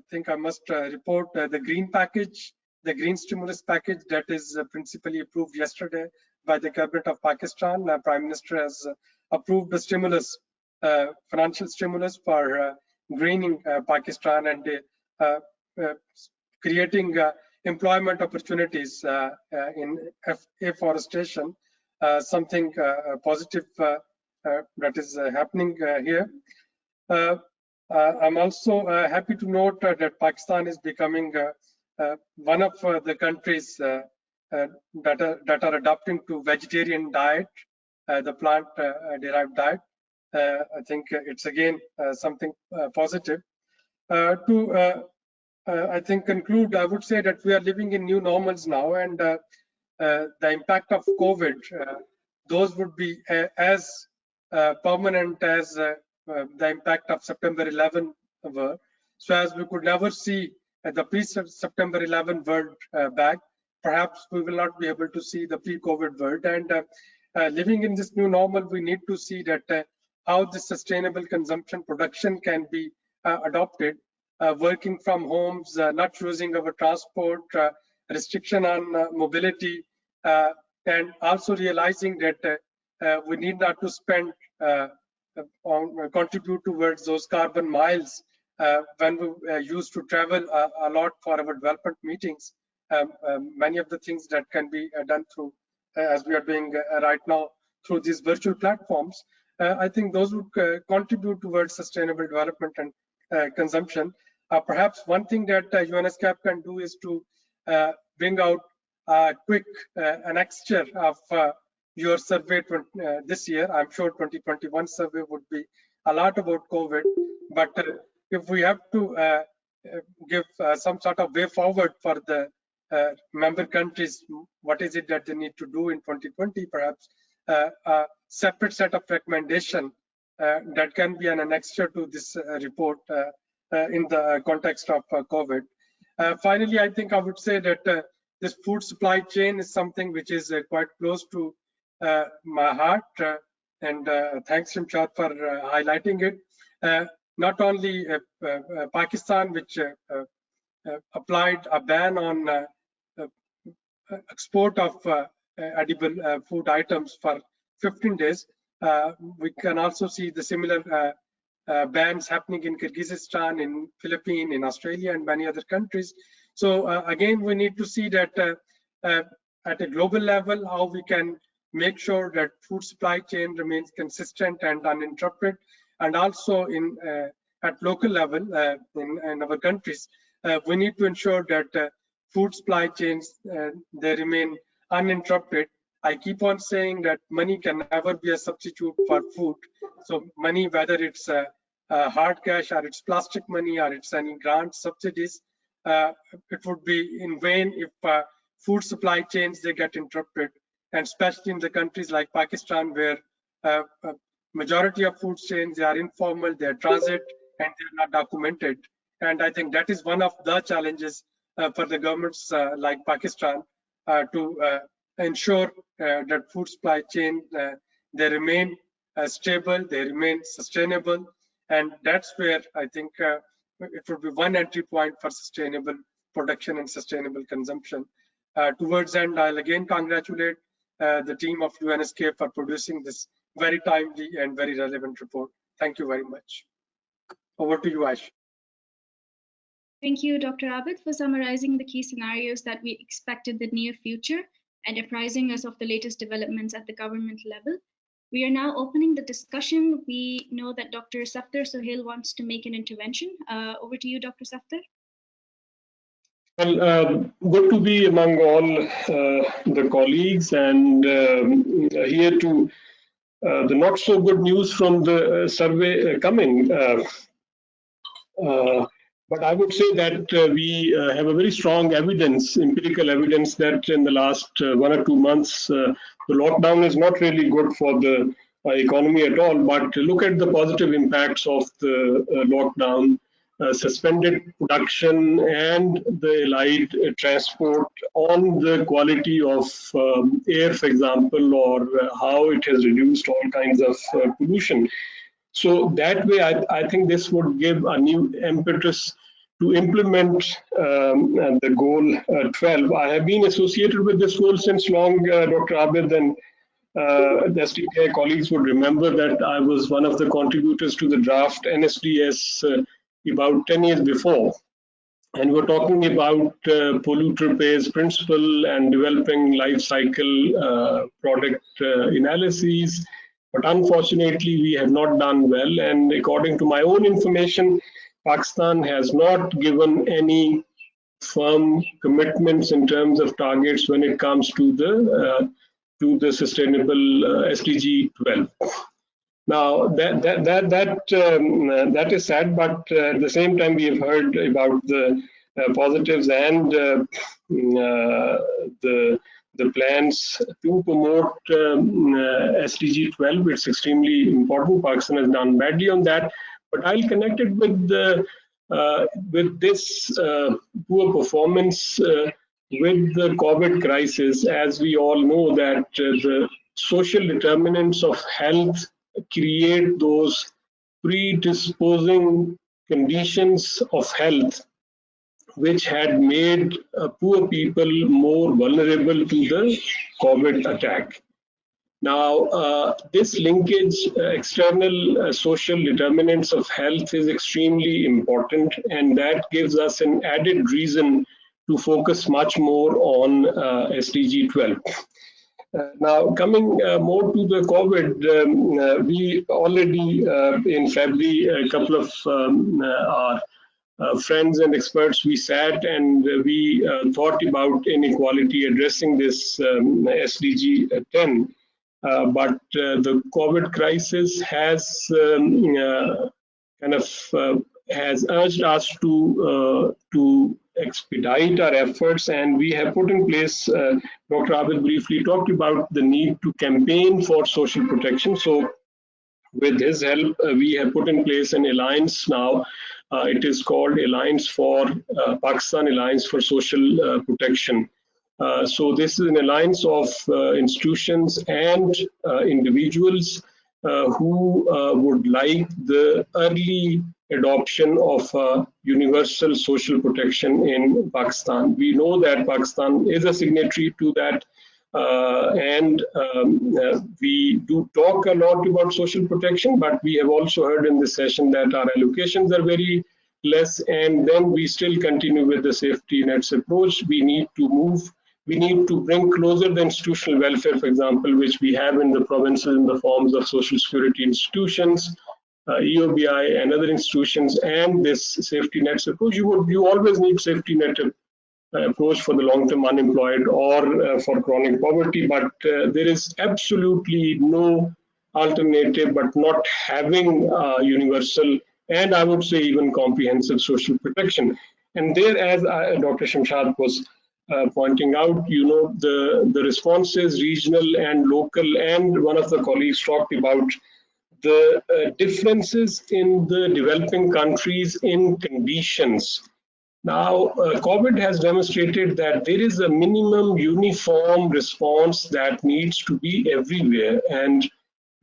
think I must report the green package, the green stimulus package that is principally approved yesterday by the Cabinet of Pakistan. Prime Minister has approved the stimulus, financial stimulus for greening Pakistan and creating employment opportunities in afforestation, something positive that is happening here. I'm also happy to note that Pakistan is becoming one of the countries that are adopting to vegetarian diet, the plant-derived diet. I think it's again something positive. I think conclude, I would say that we are living in new normals now, and the impact of COVID, those would be as permanent as the impact of September 11 were. So as we could never see the pre-September 11 world back, perhaps we will not be able to see the pre-COVID world. And living in this new normal, we need to see that how the sustainable consumption production can be adopted, working from homes, not using our transport, restriction on mobility, and also realizing that we need not to spend contribute towards those carbon miles when we used to travel a lot for our development meetings. Many of the things that can be done through, as we are doing right now, through these virtual platforms, I think those would contribute towards sustainable development and consumption. Perhaps one thing that UNESCAP can do is to bring out a quick annexure of your survey this year. I'm sure 2021 survey would be a lot about COVID, but if we have to give some sort of way forward for the member countries, what is it that they need to do in 2020, perhaps a separate set of recommendation that can be an annexure to this report in the context of COVID. Finally, I think I would say that this food supply chain is something which is quite close to my heart, and thanks Shamshad for highlighting it. Not only Pakistan, which applied a ban on export of edible food items for 15 days. We can also see the similar bans happening in Kyrgyzstan, in Philippines, in Australia, and many other countries. So again, we need to see that at a global level, how we can make sure that food supply chain remains consistent and uninterrupted, and also in at local level in our countries, we need to ensure that food supply chains they remain uninterrupted. I keep on saying that money can never be a substitute for food. So money, whether it's hard cash or it's plastic money or it's any grant subsidies, it would be in vain if food supply chains they get interrupted, and especially in the countries like Pakistan, where majority of food chains they are informal, they are transit, and they're not documented. And I think that is one of the challenges for the governments like Pakistan to ensure that food supply chain they remain stable, they remain sustainable, and that's where I think it would be one entry point for sustainable production and sustainable consumption. Towards end, I'll again congratulate the team of UNESCAP for producing this very timely and very relevant report. Thank you very much. Over to you, Aisha. Thank you, Dr. Abid, for summarizing the key scenarios that we expect in the near future and apprising us of the latest developments at the government level. We are now opening the discussion. We know that Dr. Safdar Sohail wants to make an intervention. Over to you, Dr. Safdar. Well, good to be among all the colleagues, and here to the not so good news from the survey coming. But I would say that we have a very strong evidence, empirical evidence, that in the last 1 or 2 months, the lockdown is not really good for the economy at all. But look at the positive impacts of the lockdown, suspended production and the allied transport on the quality of air, for example, or how it has reduced all kinds of pollution. So that way, I think this would give a new impetus to implement the goal 12. I have been associated with this goal since long, Dr. Abid, and the STPI colleagues would remember that I was one of the contributors to the draft NSDS about 10 years before. And we're talking about polluter pays principle and developing life cycle product analyses. But unfortunately, we have not done well. And according to my own information, Pakistan has not given any firm commitments in terms of targets when it comes to the sustainable SDG 12. Now that is sad, but at the same time, we have heard about the positives and the plans to promote SDG 12. It's extremely important. Pakistan has done badly on that, but I'll connect it with this poor performance with the COVID crisis. As we all know that the social determinants of health create those predisposing conditions of health which had made poor people more vulnerable to the COVID attack. Now, this linkage, external social determinants of health, is extremely important, and that gives us an added reason to focus much more on SDG 12. Now, coming more to the COVID, we already in February, a couple of our friends and experts, we sat and we thought about inequality, addressing this SDG 10. But the COVID crisis has has urged us to expedite our efforts, and we have put in place, Dr. Abid briefly talked about the need to campaign for social protection. So with his help, we have put in place an alliance now. It is called Alliance for Pakistan Alliance for Social Protection. So this is an alliance of institutions and individuals who would like the early adoption of universal social protection in Pakistan. We know that Pakistan is a signatory to that, and we do talk a lot about social protection, but we have also heard in this session that our allocations are very less, and then we still continue with the safety nets approach. We need to bring closer the institutional welfare, for example, which we have in the provinces in the forms of social security institutions, EOBI and other institutions, and this safety nets approach. You always need safety net approach for the long-term unemployed or for chronic poverty, but there is absolutely no alternative but not having universal and I would say even comprehensive social protection. And there, as Dr. Shamshad was pointing out, the responses, regional and local, and one of the colleagues talked about the differences in the developing countries in conditions. Now, COVID has demonstrated that there is a minimum uniform response that needs to be everywhere. And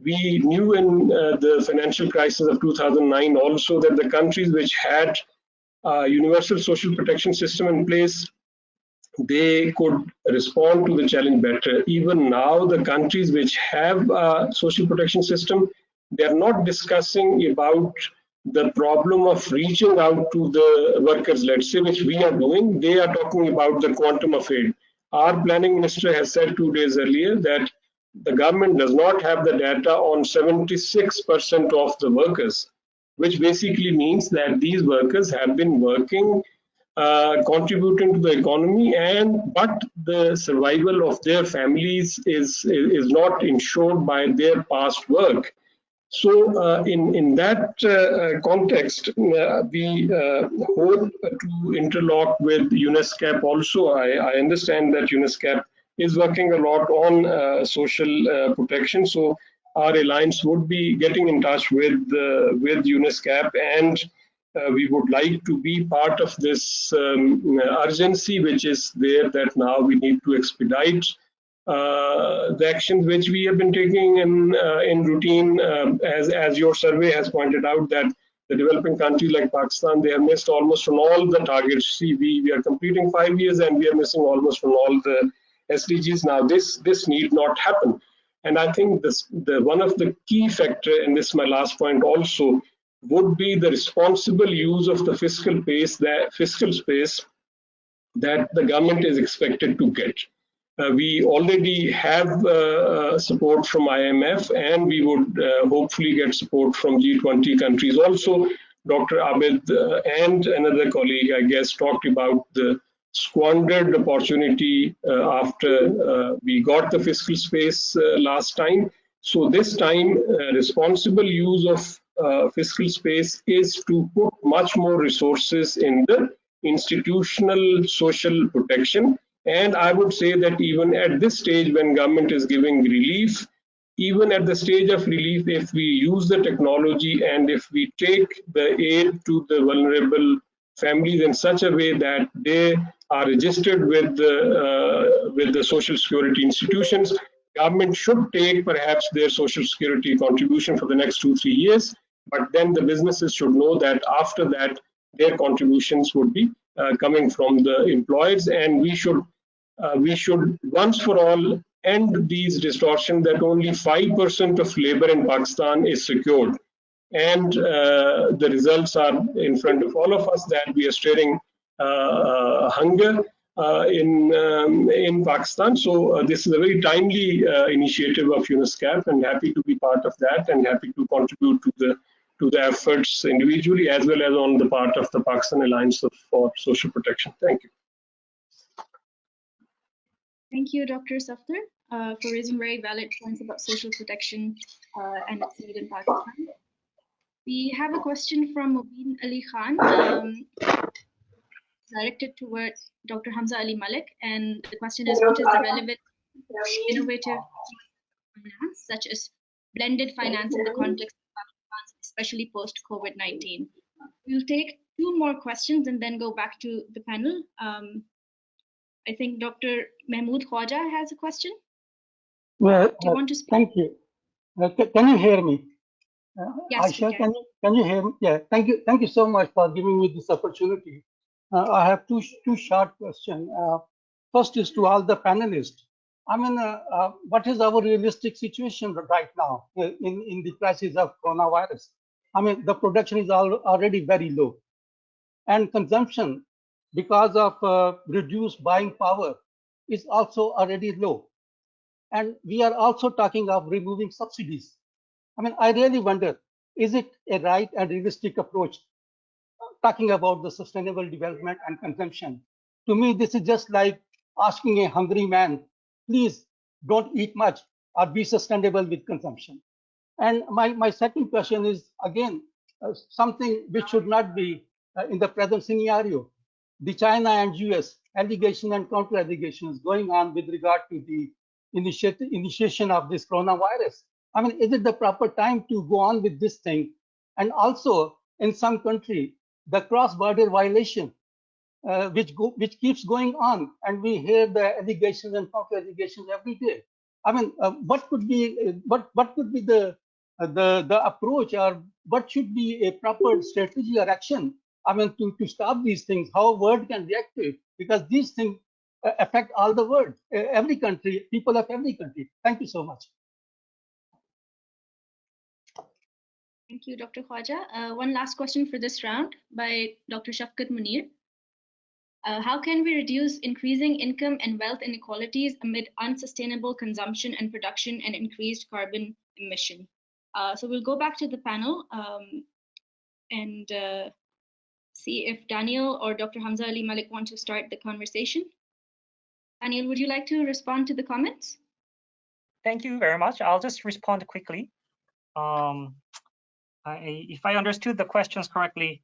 we knew in the financial crisis of 2009 also that the countries which had a universal social protection system in place, they could respond to the challenge better. Even now, the countries which have a social protection system, they are not discussing about the problem of reaching out to the workers, let's say, which we are doing. They are talking about the quantum of aid. Our planning minister has said 2 days earlier that the government does not have the data on 76% of the workers, which basically means that these workers have been working, contributing to the economy, but the survival of their families is not ensured by their past work. So in that context, we hope to interlock with UNESCAP also. I understand that UNESCAP is working a lot on social protection. So our alliance would be getting in touch with UNESCAP, and we would like to be part of this urgency which is there, that now we need to expedite the actions which we have been taking in routine, as your survey has pointed out, that the developing countries like Pakistan, they have missed almost on all the targets. See, we are completing 5 years and we are missing almost on all the SDGs. Now this need not happen. And I think one of the key factor, and this is my last point also, would be the responsible use of the fiscal space that the government is expected to get. We already have support from IMF, and we would hopefully get support from G20 countries also. Dr. Abid and another colleague, I guess, talked about the squandered opportunity after we got the fiscal space last time. So this time, responsible use of fiscal space is to put much more resources in the institutional social protection. And I would say that even at this stage, when government is giving relief, even at the stage of relief, if we use the technology and if we take the aid to the vulnerable families in such a way that they are registered with the social security institutions, government should take perhaps their social security contribution for the next 2-3 years, but then the businesses should know that after that their contributions would be coming from the employers, and we should once for all end these distortions that only 5% of labor in Pakistan is secured, and the results are in front of all of us that we are staring hunger in Pakistan. So this is a very timely initiative of UNESCAP, and happy to be part of that, and happy to contribute to the efforts individually as well as on the part of the Pakistan Alliance for Social Protection. Thank you. Thank you, Dr. Safdar, for raising very valid points about social protection and its need in Pakistan. We have a question from Mubin Ali Khan, directed toward Dr. Hamza Ali Malik, and the question is, what is the relevant innovative finance, such as blended finance in the context of Pakistan, especially post-COVID-19? We'll take 2 more questions and then go back to the panel. I think Dr. Mahmood Khwaja has a question. Well, Do you want to speak? thank you. Can you hear me? Yes, we Aisha, can. can you hear me? Yeah, thank you. Thank you so much for giving me this opportunity. I have two short questions. First is to all the panelists. I mean, what is our realistic situation right now in the crisis of coronavirus? I mean, the production is already very low, and consumption, because of reduced buying power, is also already low. And we are also talking of removing subsidies. I mean, I really wonder, is it a right and realistic approach talking about the sustainable development and consumption? To me, this is just like asking a hungry man, please don't eat much or be sustainable with consumption. And my second question is, again, something which should not be in the present scenario. The China and US allegation and counter allegations going on with regard to the initiation of this coronavirus. I mean, is it the proper time to go on with this thing? And also, in some country, the cross-border violation, which keeps going on, and we hear the allegations and counter allegations every day. I mean, what could be the approach, or what should be a proper strategy or action? I mean, to stop these things, how world can react to it, because these things affect all the world, every country, people of every country. Thank you so much. Thank you, Dr. Khwaja. One last question for this round by Dr. Shafqat Munir. How can we reduce increasing income and wealth inequalities amid unsustainable consumption and production and increased carbon emission? So we'll go back to the panel and see if Daniel or Dr. Hamza Ali Malik want to start the conversation. Daniel, would you like to respond to the comments? Thank you very much. I'll just respond quickly. If I understood the questions correctly,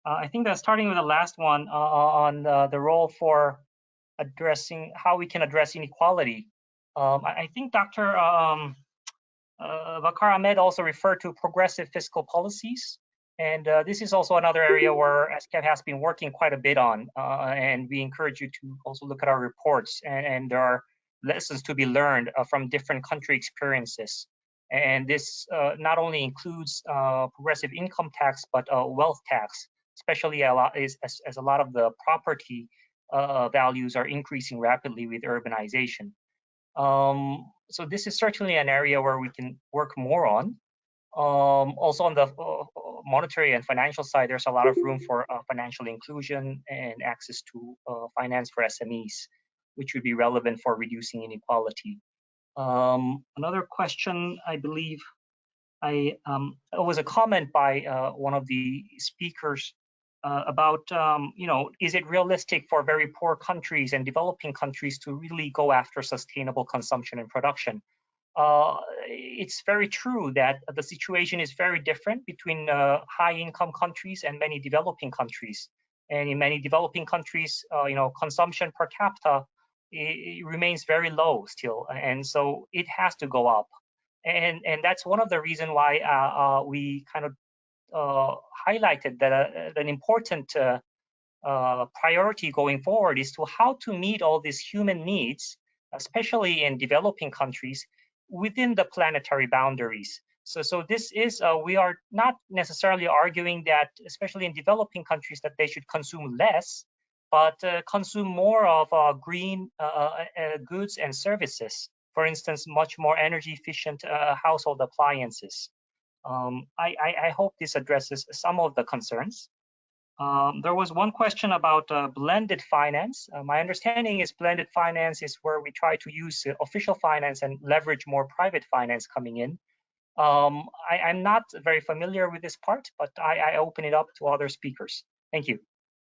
I think that starting with the last one on the role for addressing how we can address inequality. I think Dr. Bakar Ahmed also referred to progressive fiscal policies. And this is also another area where ESCAP has been working quite a bit on. And we encourage you to also look at our reports. And there are lessons to be learned from different country experiences. And this not only includes progressive income tax, but wealth tax, especially as a lot of the property values are increasing rapidly with urbanization. So this is certainly an area where we can work more on. Also on the monetary and financial side, there's a lot of room for financial inclusion and access to finance for SMEs, which would be relevant for reducing inequality. Another question, I believe, it was a comment by one of the speakers about, is it realistic for very poor countries and developing countries to really go after sustainable consumption and production? It's very true that the situation is very different between high-income countries and many developing countries. And in many developing countries, consumption per capita it remains very low still, and so it has to go up. And that's one of the reasons why we kind of highlighted that an important priority going forward is to how to meet all these human needs, especially in developing countries, within the planetary boundaries. So this is, we are not necessarily arguing that, especially in developing countries, that they should consume less, but consume more of green goods and services. For instance, much more energy efficient household appliances. I hope this addresses some of the concerns. There was one question about blended finance. My understanding is blended finance is where we try to use official finance and leverage more private finance coming in. I'm not very familiar with this part, but I open it up to other speakers. Thank you.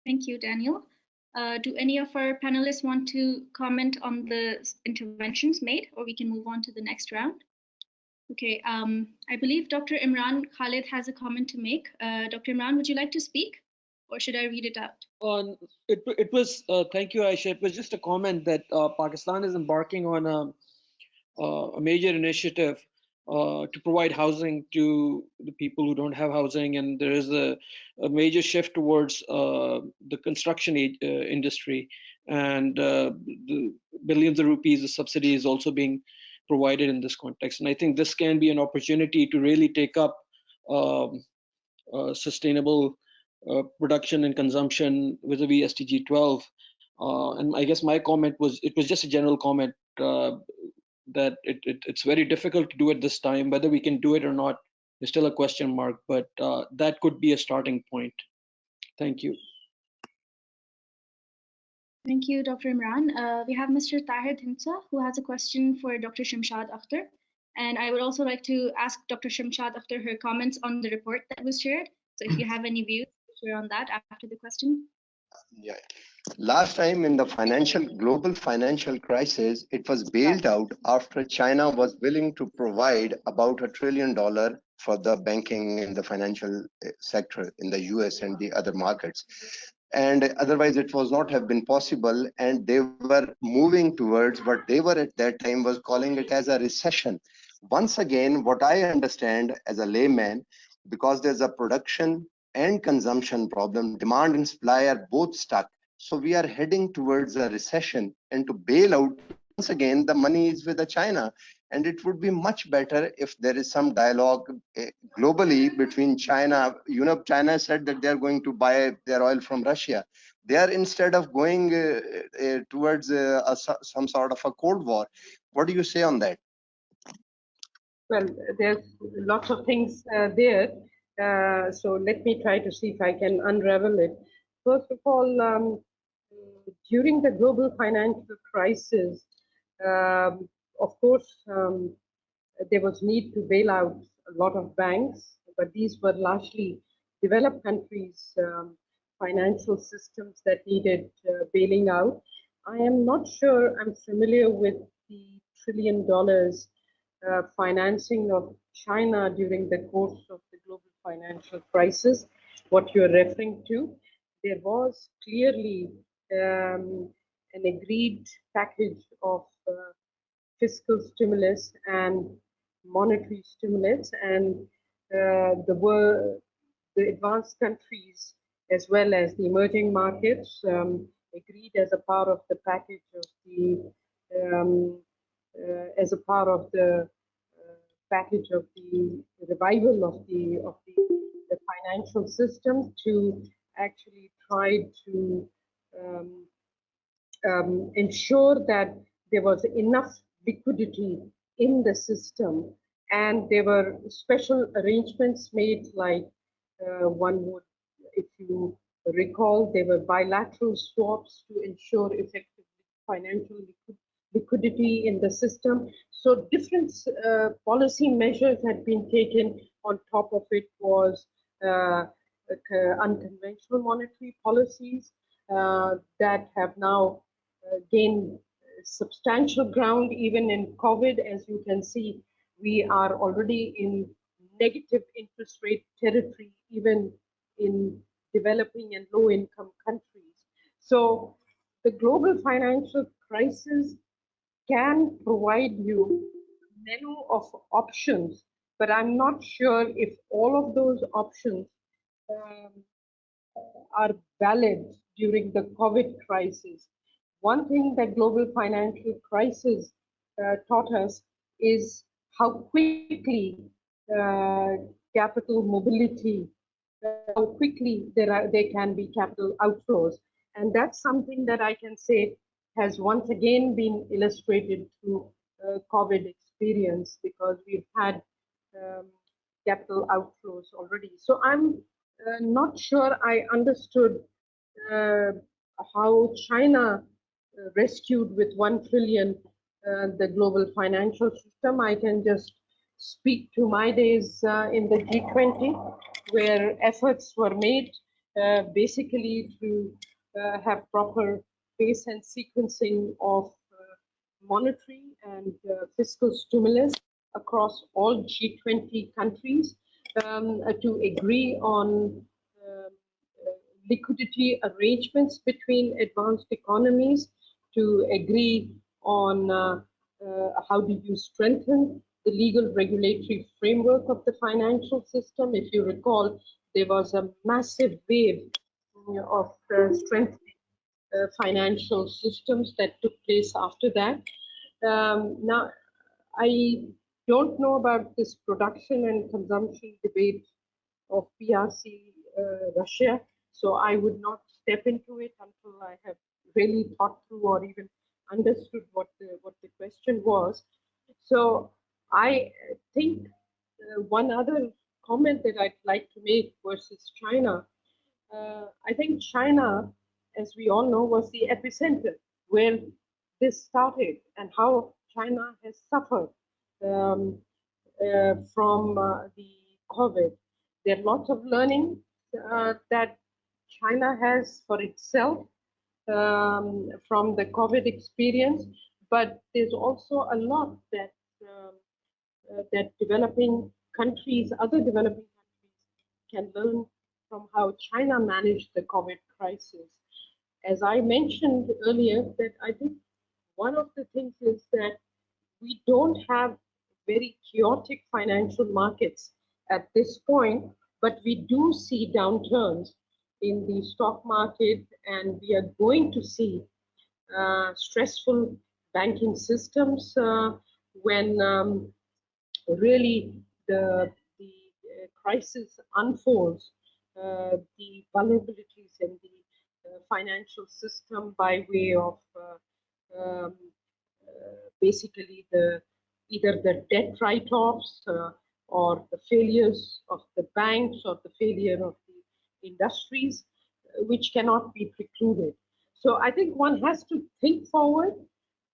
Thank you, Daniel. Do any of our panelists want to comment on the interventions made, or we can move on to the next round? Okay, I believe Dr. Imran Khalid has a comment to make. Dr. Imran, would you like to speak, or should I read it out? It was, thank you, Aisha. It was just a comment that Pakistan is embarking on a major initiative to provide housing to the people who don't have housing, and there is a major shift towards the construction industry, and the billions of rupees of subsidy is also being provided in this context. And I think this can be an opportunity to really take up sustainable production and consumption vis-a-vis SDG 12. And I guess my comment was, it was just a general comment, that it's very difficult to do it this time. Whether we can do it or not is still a question mark, but that could be a starting point. Thank you. Thank you, Dr. Imran. We have Mr. Tahir Dhimsa, who has a question for Dr. Shamshad Akhtar. And I would also like to ask Dr. Shamshad Akhtar her comments on the report that was shared. So if you have any views, share on that after the question. Yeah. Last time in the global financial crisis, it was bailed out after China was willing to provide about $1 trillion for the banking and the financial sector in the US and the other markets. And otherwise it was not have been possible, and they were moving towards what they were at that time was calling it as a recession. Once again, what I understand as a layman, because there's a production and consumption problem, demand and supply are both stuck. So we are heading towards a recession, and to bail out, once again, the money is with the China. And it would be much better if there is some dialogue globally between China. You know, China said that they're going to buy their oil from Russia. They are, instead of going towards some sort of a Cold War. What do you say on that? Well, there's lots of things there. So let me try to see if I can unravel it. First of all, during the global financial crisis, of course, there was need to bail out a lot of banks, but these were largely developed countries' financial systems that needed bailing out. I am not sure I'm familiar with the $1 trillion financing of China during the course of the global financial crisis, what you're referring to. There was clearly an agreed package of fiscal stimulus and monetary stimulus, and the advanced countries as well as the emerging markets agreed as a part of the package of the package of the revival of the financial system to actually try to ensure that there was enough liquidity in the system, and there were special arrangements made, like one would, if you recall, there were bilateral swaps to ensure effective financial liquidity in the system. So different policy measures had been taken. On top of it was unconventional monetary policies that have now gained substantial ground even in COVID. As you can see, we are already in negative interest rate territory, even in developing and low-income countries. So the global financial crisis can provide you a menu of options, but I'm not sure if all of those options are valid during the COVID crisis. One thing that global financial crisis taught us is how quickly capital mobility, how quickly there can be capital outflows. And that's something that I can say has once again been illustrated through COVID experience, because we've had capital outflows already. So I'm not sure I understood how China rescued with 1 trillion the global financial system. I can just speak to my days in the G20, where efforts were made basically to have proper pace and sequencing of monetary and fiscal stimulus across all G20 countries to agree on liquidity arrangements between advanced economies, to agree on how do you strengthen the legal regulatory framework of the financial system. If you recall, there was a massive wave of strengthening financial systems that took place after that. Now, I don't know about this production and consumption debate of PRC Russia, so I would not step into it until I have really thought through or even understood what the question was. So I think one other comment that I'd like to make versus China, I think China, as we all know, was the epicenter where this started, and how China has suffered from the COVID. There are lots of learning that China has for itself from the COVID experience, but there's also a lot that that developing countries, other developing countries, can learn from how China managed the COVID crisis. As I mentioned earlier, that I think one of the things is that we don't have very chaotic financial markets at this point, but we do see downturns in the stock market, and we are going to see stressful banking systems when really the crisis unfolds, the vulnerabilities in the financial system by way of basically either the debt write-offs or the failures of the banks or the failure of the industries, which cannot be precluded. So I think one has to think forward.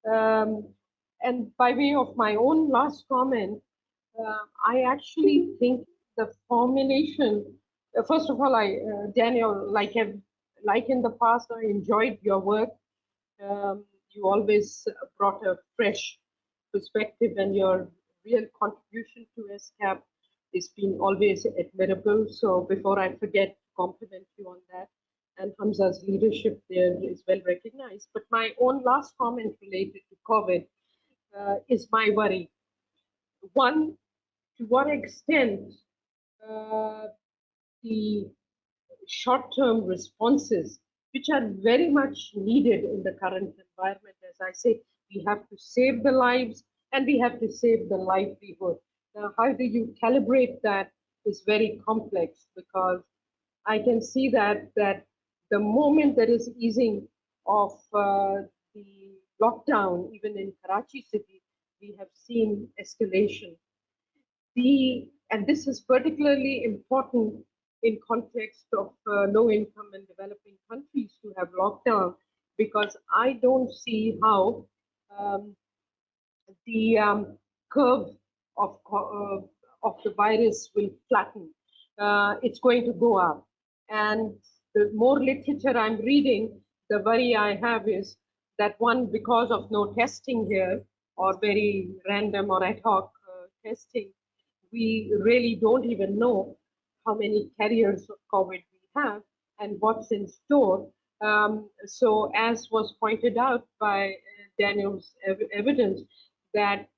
And by way of my own last comment, I actually think the formulation, first of all, Daniel, like in the past, I enjoyed your work. You always brought a fresh perspective, and your real contribution to ESCAP has been always admirable. So before I forget to compliment you on that, and Hamza's leadership there is well recognized. But my own last comment related to COVID is my worry. One, to what extent the short-term responses, which are very much needed in the current environment, as I say, we have to save the lives and we have to save the livelihood. Now, how do you calibrate that is very complex, because I can see that the moment there is easing of the lockdown, even in Karachi city, we have seen escalation. And this is particularly important in context of low-income and developing countries who have lockdown, because I don't see how the curve of the virus will flatten. It's going to go up. And the more literature I'm reading, the worry I have is that one, because of no testing here, or very random or ad hoc testing, we really don't even know how many carriers of COVID we have and what's in store. So as was pointed out by Daniel's evidence, that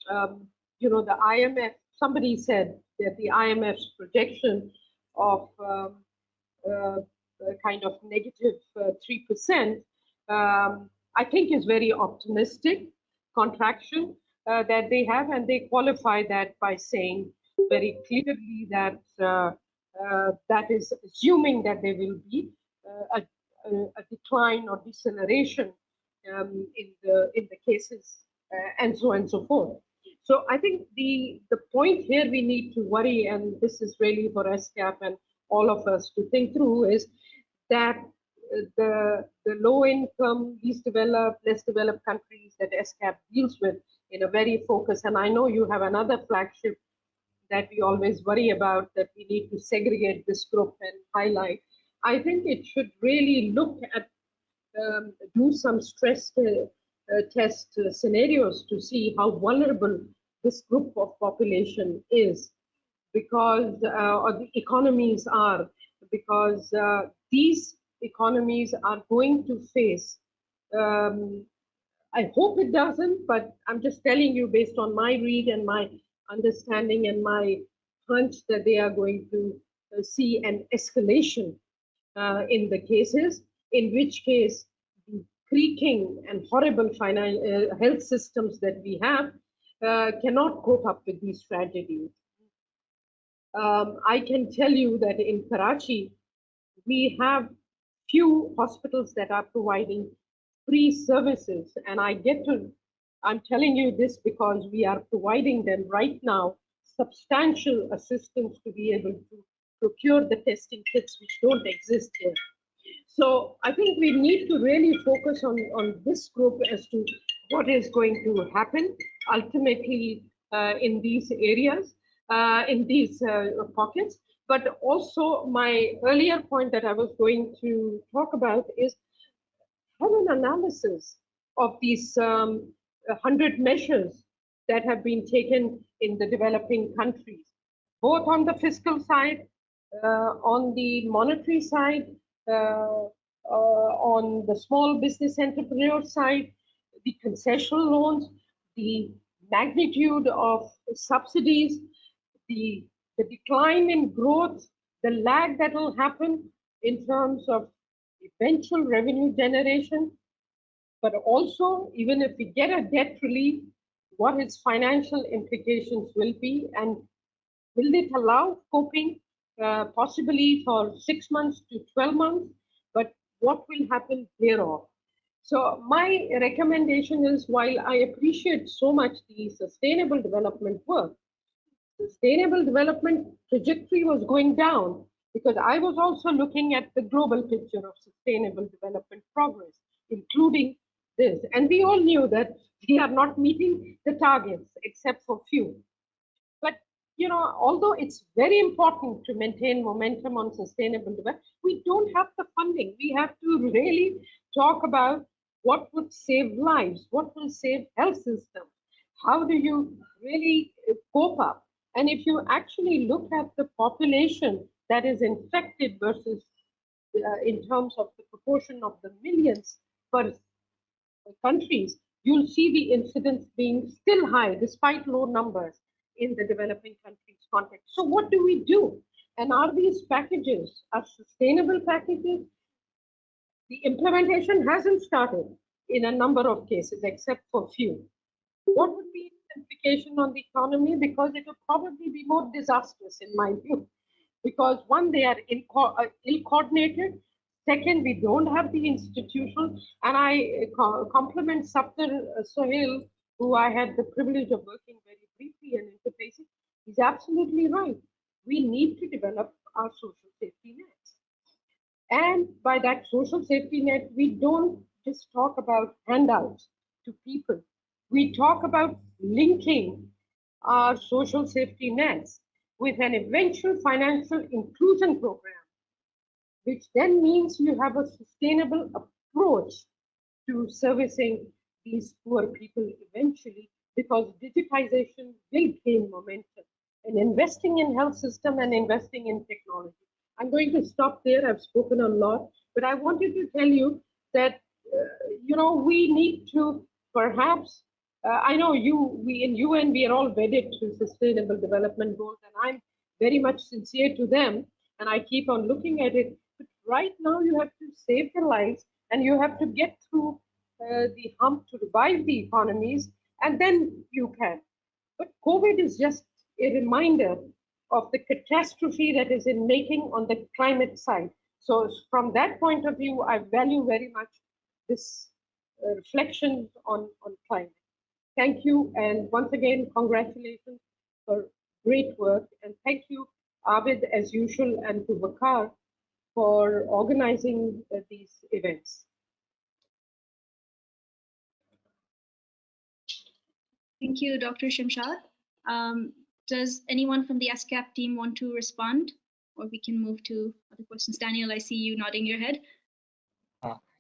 the IMF, somebody said that the IMF's projection of kind of negative 3%, I think is very optimistic contraction that they have, and they qualify that by saying very clearly that that is assuming that there will be a decline or deceleration in the cases and so on and so forth. So I think the point here we need to worry, and this is really for ESCAP and all of us to think through, is that the low income, least developed, less developed countries that ESCAP deals with in a very focused, and I know you have another flagship that we always worry about, that we need to segregate this group and highlight. I think it should really look at, do some stress test scenarios to see how vulnerable this group of population is, because or the economies are, because these economies are going to face I hope it doesn't, but I'm just telling you based on my read and my understanding and my hunch that they are going to see an escalation in the cases, in which case the creaking and horrible health systems that we have cannot cope up with these tragedies. I can tell you that in Karachi, we have few hospitals that are providing free services, and I'm telling you this because we are providing them right now substantial assistance to be able to procure the testing kits which don't exist here. So I think we need to really focus on this group as to what is going to happen ultimately in these areas, in these pockets. But also my earlier point that I was going to talk about is have an analysis of these 100 measures that have been taken in the developing countries, both on the fiscal side, on the monetary side, on the small business entrepreneur side, the concessional loans, the magnitude of subsidies, the decline in growth, the lag that will happen in terms of eventual revenue generation, but also even if we get a debt relief, what its financial implications will be, and will it allow coping possibly for 6 months to 12 months, but what will happen thereof. So my recommendation is, while I appreciate so much the sustainable development work, sustainable development trajectory was going down because I was also looking at the global picture of sustainable development progress, including this. And we all knew that we are not meeting the targets except for few. But you know, although it's very important to maintain momentum on sustainable development, we don't have the funding. We have to really talk about what would save lives, what will save health systems. How do you really cope up? And if you actually look at the population that is infected versus in terms of the proportion of the millions per countries, you'll see the incidence being still high despite low numbers in the developing countries context. So what do we do? And are these packages are sustainable packages? The implementation hasn't started in a number of cases, except for few. What would be the implication on the economy? Because it would probably be more disastrous in my view. Because one, they are ill-coordinated. Second, we don't have the institution. And I compliment Saptar Sohail, who I had the privilege of working very briefly and interfacing. He's absolutely right. We need to develop our social safety nets. And by that social safety net, we don't just talk about handouts to people. We talk about linking our social safety nets with an eventual financial inclusion program, which then means you have a sustainable approach to servicing these poor people eventually, because digitization will gain momentum, and investing in health system and investing in technology. I'm going to stop there. I've spoken a lot, but I wanted to tell you that you know, we need to perhaps I know we in UN, we are all wedded to sustainable development goals, and I'm very much sincere to them, and I keep on looking at it. But right now, you have to save the lives, and you have to get through the hump to revive the economies, and then you can. But COVID is just a reminder of the catastrophe that is in making on the climate side. So from that point of view, I value very much this reflection on climate. Thank you, and once again, congratulations for great work, and thank you, Abid, as usual, and to Bakar for organizing these events. Thank you, Dr. Shamshad. Does anyone from the UNESCAP team want to respond, or we can move to other questions? Daniel, I see you nodding your head.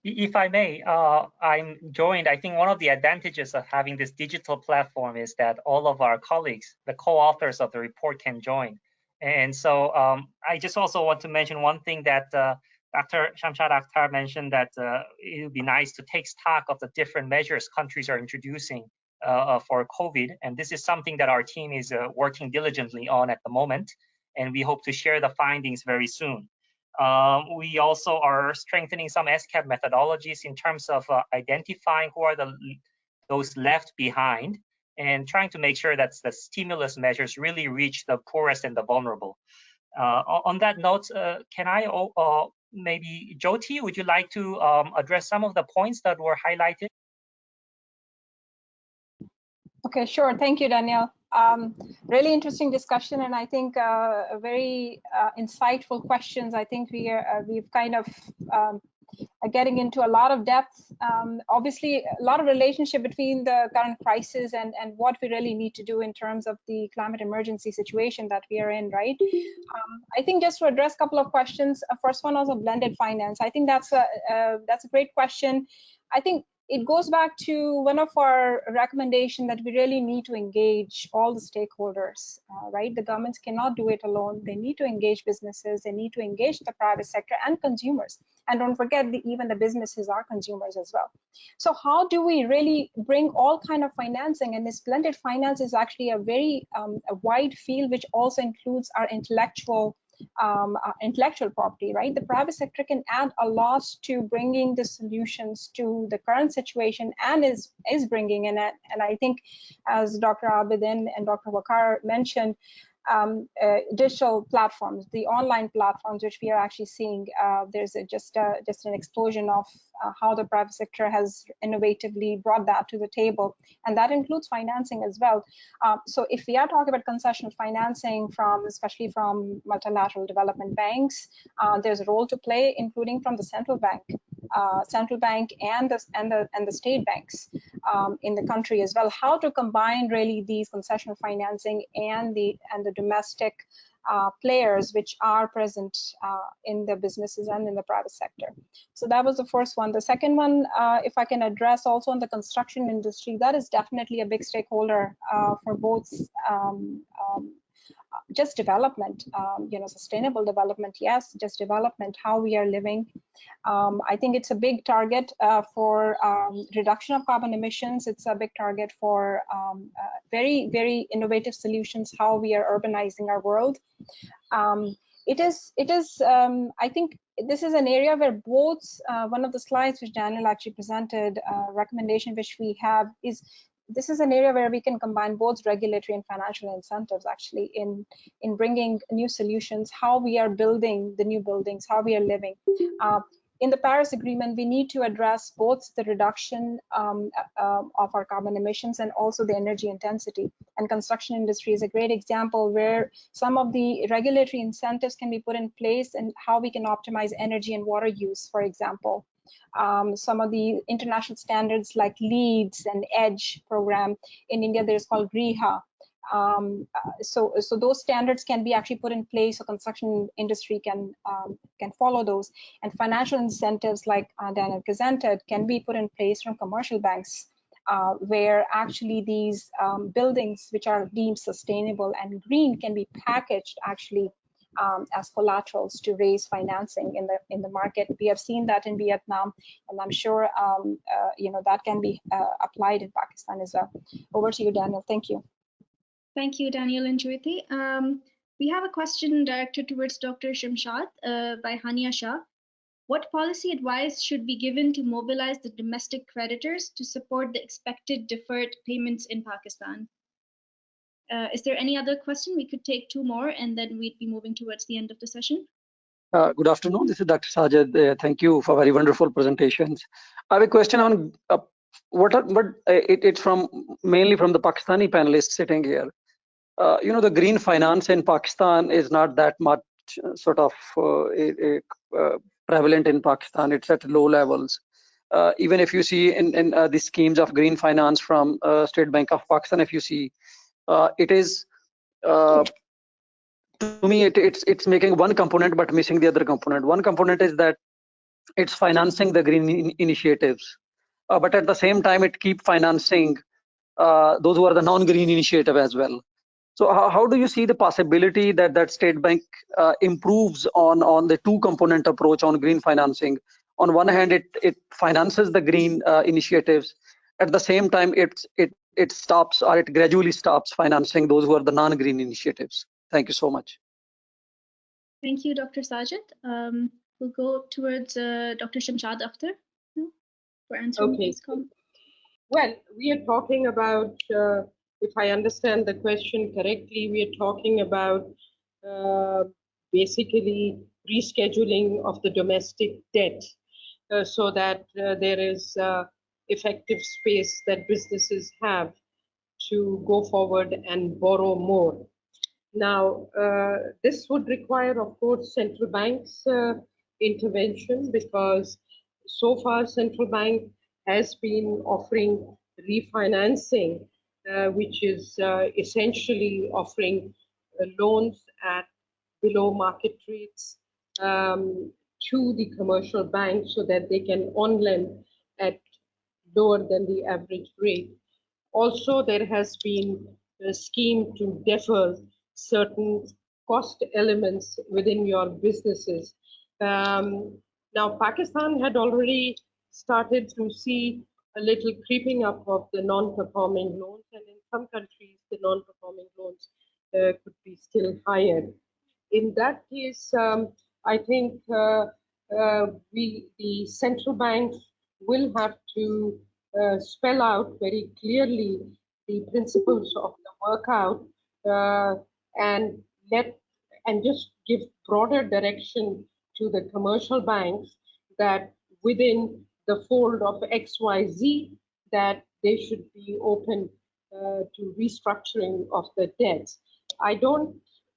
If I may, I'm joined. I think one of the advantages of having this digital platform is that all of our colleagues, the co-authors of the report, can join. And so I just also want to mention one thing that Dr. Shamshad Akhtar mentioned that it would be nice to take stock of the different measures countries are introducing for COVID. And this is something that our team is working diligently on at the moment. And we hope to share the findings very soon. We also are strengthening some SCAP methodologies in terms of identifying who are those left behind and trying to make sure that the stimulus measures really reach the poorest and the vulnerable. On that note, can I maybe Jyoti, would you like to address some of the points that were highlighted? Okay, sure. Thank you, Daniel. Really interesting discussion, and I think very insightful questions. I think we've kind of getting into a lot of depth. Obviously, a lot of relationship between the current crisis and what we really need to do in terms of the climate emergency situation that we are in, right? I think just to address a couple of questions. First one was on blended finance. I think that's a great question. I think it goes back to one of our recommendations that we really need to engage all the stakeholders, right? The governments cannot do it alone. They need to engage businesses. They need to engage the private sector and consumers. And don't forget, even the businesses are consumers as well. So how do we really bring all kind of financing? And this blended finance is actually a very a wide field, which also includes our intellectual property, right? The private sector can add a lot to bringing the solutions to the current situation and is bringing in it. And I think, as Dr. Abedin and Dr. Wakar mentioned, digital platforms, the online platforms, which we are actually seeing, there's just an explosion of how the private sector has innovatively brought that to the table, and that includes financing as well. So if we are talking about concessional financing especially from multilateral development banks, there's a role to play, including from the central bank and the state banks in the country as well. How to combine really these concessional financing and the domestic players which are present in the businesses and in the private sector. So that was the first one. The second one, if I can address also on the construction industry, that is definitely a big stakeholder for both just development, sustainable development, yes, just development, how we are living. I think it's a big target for reduction of carbon emissions. It's a big target for very, very innovative solutions, how we are urbanizing our world. It is. I think this is an area where both one of the slides which Daniel actually presented, recommendation which we have is, this is an area where we can combine both regulatory and financial incentives actually in bringing new solutions, how we are building the new buildings, how we are living. In the Paris Agreement, we need to address both the reduction of our carbon emissions and also the energy intensity. And construction industry is a great example where some of the regulatory incentives can be put in place and how we can optimize energy and water use, for example. Some of the international standards like LEEDs and EDGE program. In India, there's called GRIHA. So those standards can be actually put in place, so construction industry can follow those. And financial incentives, like Daniel presented, can be put in place from commercial banks, where actually these buildings which are deemed sustainable and green can be packaged actually as collaterals to raise financing in the market. We have seen that in Vietnam, and I'm sure that can be applied in Pakistan as well. Over to you, Daniel. Thank you. Thank you, Daniel and Jyoti. We have a question directed towards Dr. Shamshad by Hania Shah. What policy advice should be given to mobilize the domestic creditors to support the expected deferred payments in Pakistan? Is there any other question? We could take two more and then we'd be moving towards the end of the session. Good afternoon. This is Dr. Sajid. Thank you for very wonderful presentations. I have a question on it's mainly from the Pakistani panelists sitting here. The green finance in Pakistan is not that much prevalent in Pakistan. It's at low levels. Even if you see in the schemes of green finance from State Bank of Pakistan, if you see, it is to me it's making one component but missing the other component. One component is that it's financing the green initiatives, but at the same time it keep financing those who are the non-green initiative as well. So how do you see the possibility that State Bank improves on the two-component approach on green financing? On one hand, it finances the green initiatives. At the same time, it stops, or it gradually stops financing those who are the non-green initiatives. Thank you so much. Thank you, Dr. Sajid. We'll go towards Dr. Shamshad Akhtar for answering this comment. Well, we are talking about, if I understand the question correctly, we are talking about basically rescheduling of the domestic debt so that there is effective space that businesses have to go forward and borrow more. Now, this would require, of course, central bank's intervention, because so far central bank has been offering refinancing, which is essentially offering loans at below market rates to the commercial bank so that they can on-lend at lower than the average rate. Also, there has been a scheme to defer certain cost elements within your businesses. Now, Pakistan had already started to see a little creeping up of the non-performing loans, and in some countries, the non-performing loans could be still higher. In that case, I think the central banks will have to spell out very clearly the principles of the workout and just give broader direction to the commercial banks that within the fold of XYZ that they should be open to restructuring of the debts. I don't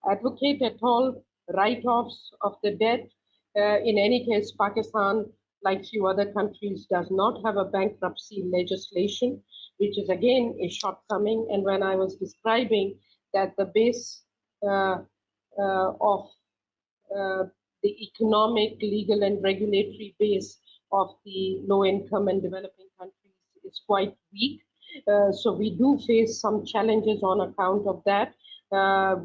advocate at all write-offs of the debt. In any case, Pakistan, like few other countries, does not have a bankruptcy legislation, which is again a shortcoming. And when I was describing that the base of the economic, legal, and regulatory base of the low-income and developing countries is quite weak. So we do face some challenges on account of that.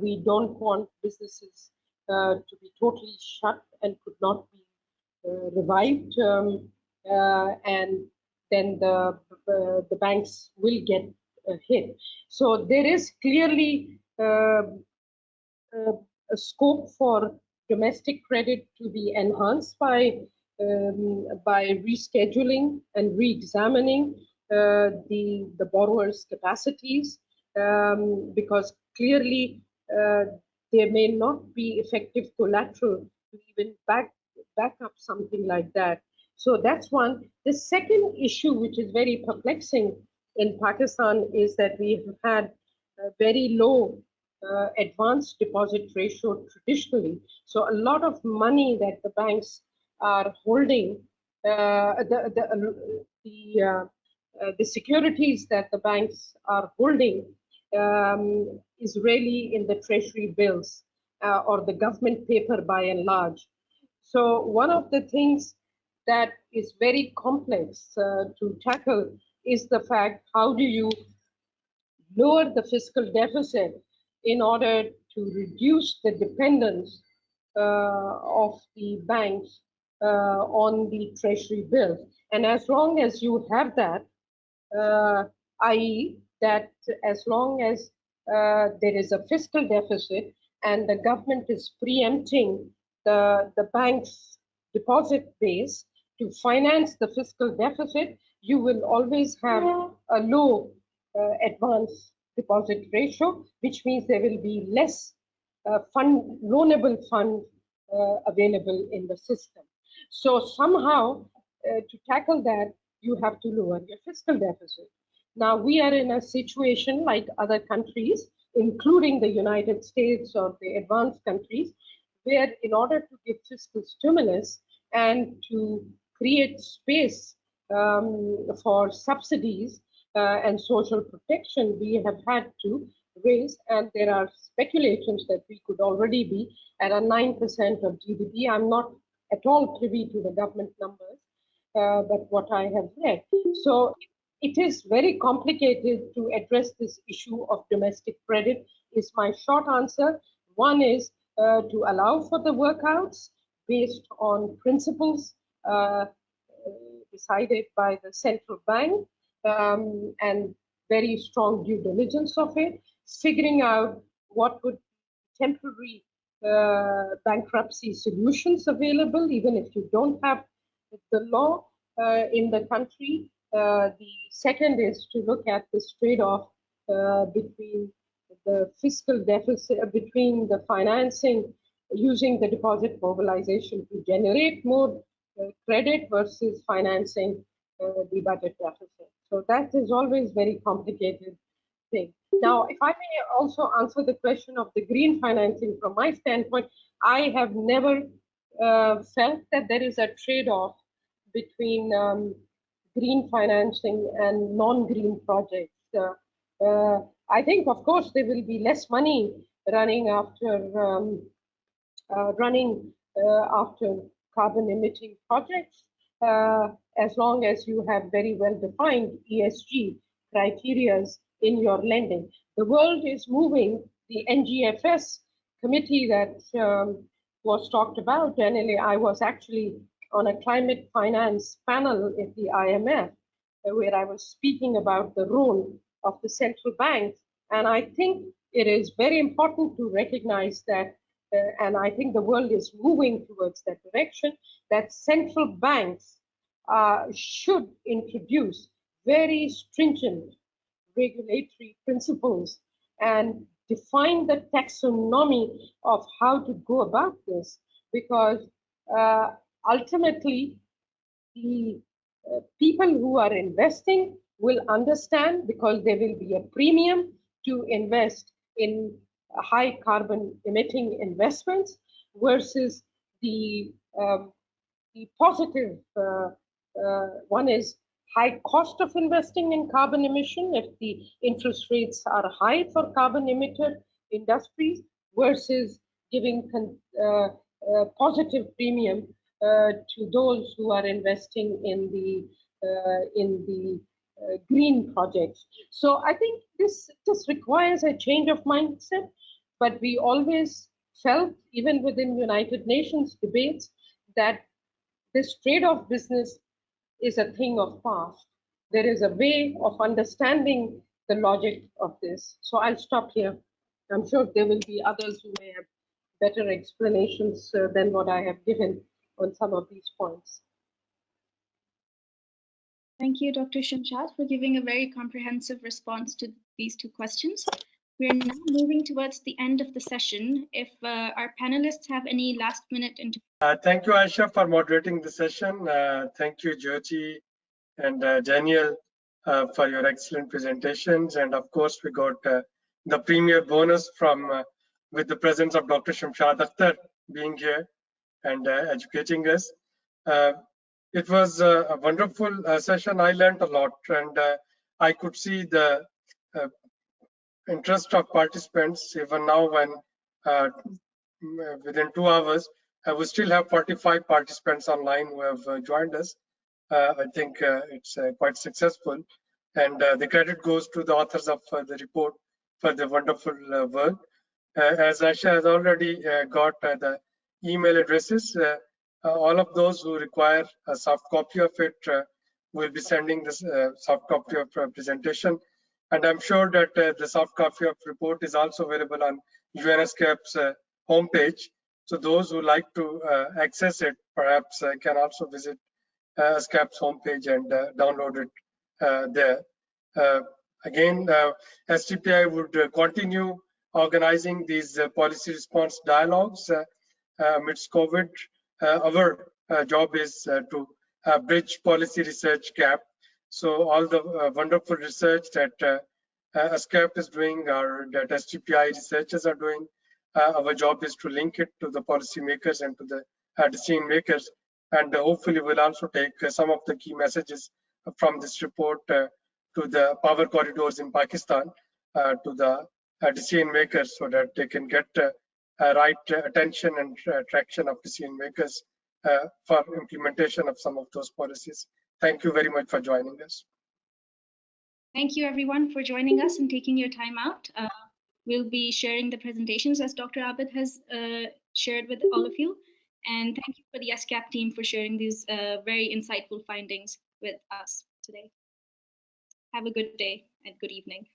We don't want businesses to be totally shut and could not be revived, and then the banks will get hit. So there is clearly a scope for domestic credit to be enhanced by rescheduling and re-examining the borrowers' capacities, because clearly there may not be effective collateral to even back up something like that. So that's one. The second issue, which is very perplexing in Pakistan, is that we have had a very low advanced deposit ratio traditionally. So a lot of money that the banks are holding, the securities that the banks are holding is really in the treasury bills or the government paper by and large. So one of the things that is very complex to tackle is the fact, how do you lower the fiscal deficit in order to reduce the dependence of the banks on the treasury bills. And as long as you have that, i.e. that as long as there is a fiscal deficit and the government is preempting the bank's deposit base to finance the fiscal deficit, you will always have a low advance deposit ratio, which means there will be less loanable funds available in the system. So somehow to tackle that, you have to lower your fiscal deficit. Now we are in a situation like other countries, including the United States or the advanced countries, where in order to give fiscal stimulus and to create space for subsidies and social protection, we have had to raise, and there are speculations that we could already be at a 9% of GDP. I'm not at all privy to the government numbers, but what I have read. So it is very complicated to address this issue of domestic credit is my short answer. One is to allow for the workouts based on principles decided by the central bank, and very strong due diligence of it, figuring out what would temporary bankruptcy solutions available, even if you don't have the law in the country. The second is to look at this trade-off between the fiscal deficit, between the financing, using the deposit mobilization to generate more credit versus financing the budget deficit. So that is always very complicated thing. Now, if I may also answer the question of the green financing from my standpoint, I have never felt that there is a trade-off between green financing and non-green projects. I think, of course, there will be less money running after carbon emitting projects, as long as you have very well defined ESG criteria in your lending. The world is moving. The NGFS committee that was talked about, and I was actually on a climate finance panel at the IMF, where I was speaking about the role of the central banks. And I think it is very important to recognize that, and I think the world is moving towards that direction, that central banks should introduce very stringent regulatory principles and define the taxonomy of how to go about this, because ultimately the people who are investing will understand, because there will be a premium to invest in high carbon emitting investments versus the positive one is high cost of investing in carbon emission if the interest rates are high for carbon emitter industries, versus giving positive premium to those who are investing in the green projects. So I think this requires a change of mindset, but we always felt, even within United Nations debates, that this trade-off business is a thing of past. There is a way of understanding the logic of this. So I'll stop here. I'm sure there will be others who may have better explanations than what I have given on some of these points. Thank you, Dr. Shamshad, for giving a very comprehensive response to these two questions. We are now moving towards the end of the session. If our panelists have any last-minute thank you, Aisha, for moderating the session. Thank you, Jyoti and Daniel, for your excellent presentations. And of course, we got the premier bonus from with the presence of Dr. Shamshad Akhtar being here and educating us. It was a wonderful session. I learned a lot, and I could see the interest of participants even now when within 2 hours, we still have 45 participants online who have joined us. I think it's quite successful, and the credit goes to the authors of the report for the wonderful work. As Aisha has already got the email addresses, all of those who require a soft copy of it will be sending this soft copy of presentation. And I'm sure that the soft copy of report is also available on UNESCAP's homepage. So those who like to access it perhaps can also visit UNESCAP's homepage and download it there. Again, STPI would continue organizing these policy response dialogues amidst COVID. Our job is to bridge policy research gap. So all the wonderful research that UNESCAP is doing, or that STPI researchers are doing, our job is to link it to the policymakers and to the decision makers. And hopefully we'll also take some of the key messages from this report to the power corridors in Pakistan, to the decision makers, so that they can get right attention and traction of decision makers for implementation of some of those policies. Thank you very much for joining us. Thank you, everyone, for joining us and taking your time out. We'll be sharing the presentations as Dr. Abid has shared with all of you. And thank you for the UNESCAP team for sharing these very insightful findings with us today. Have a good day and good evening.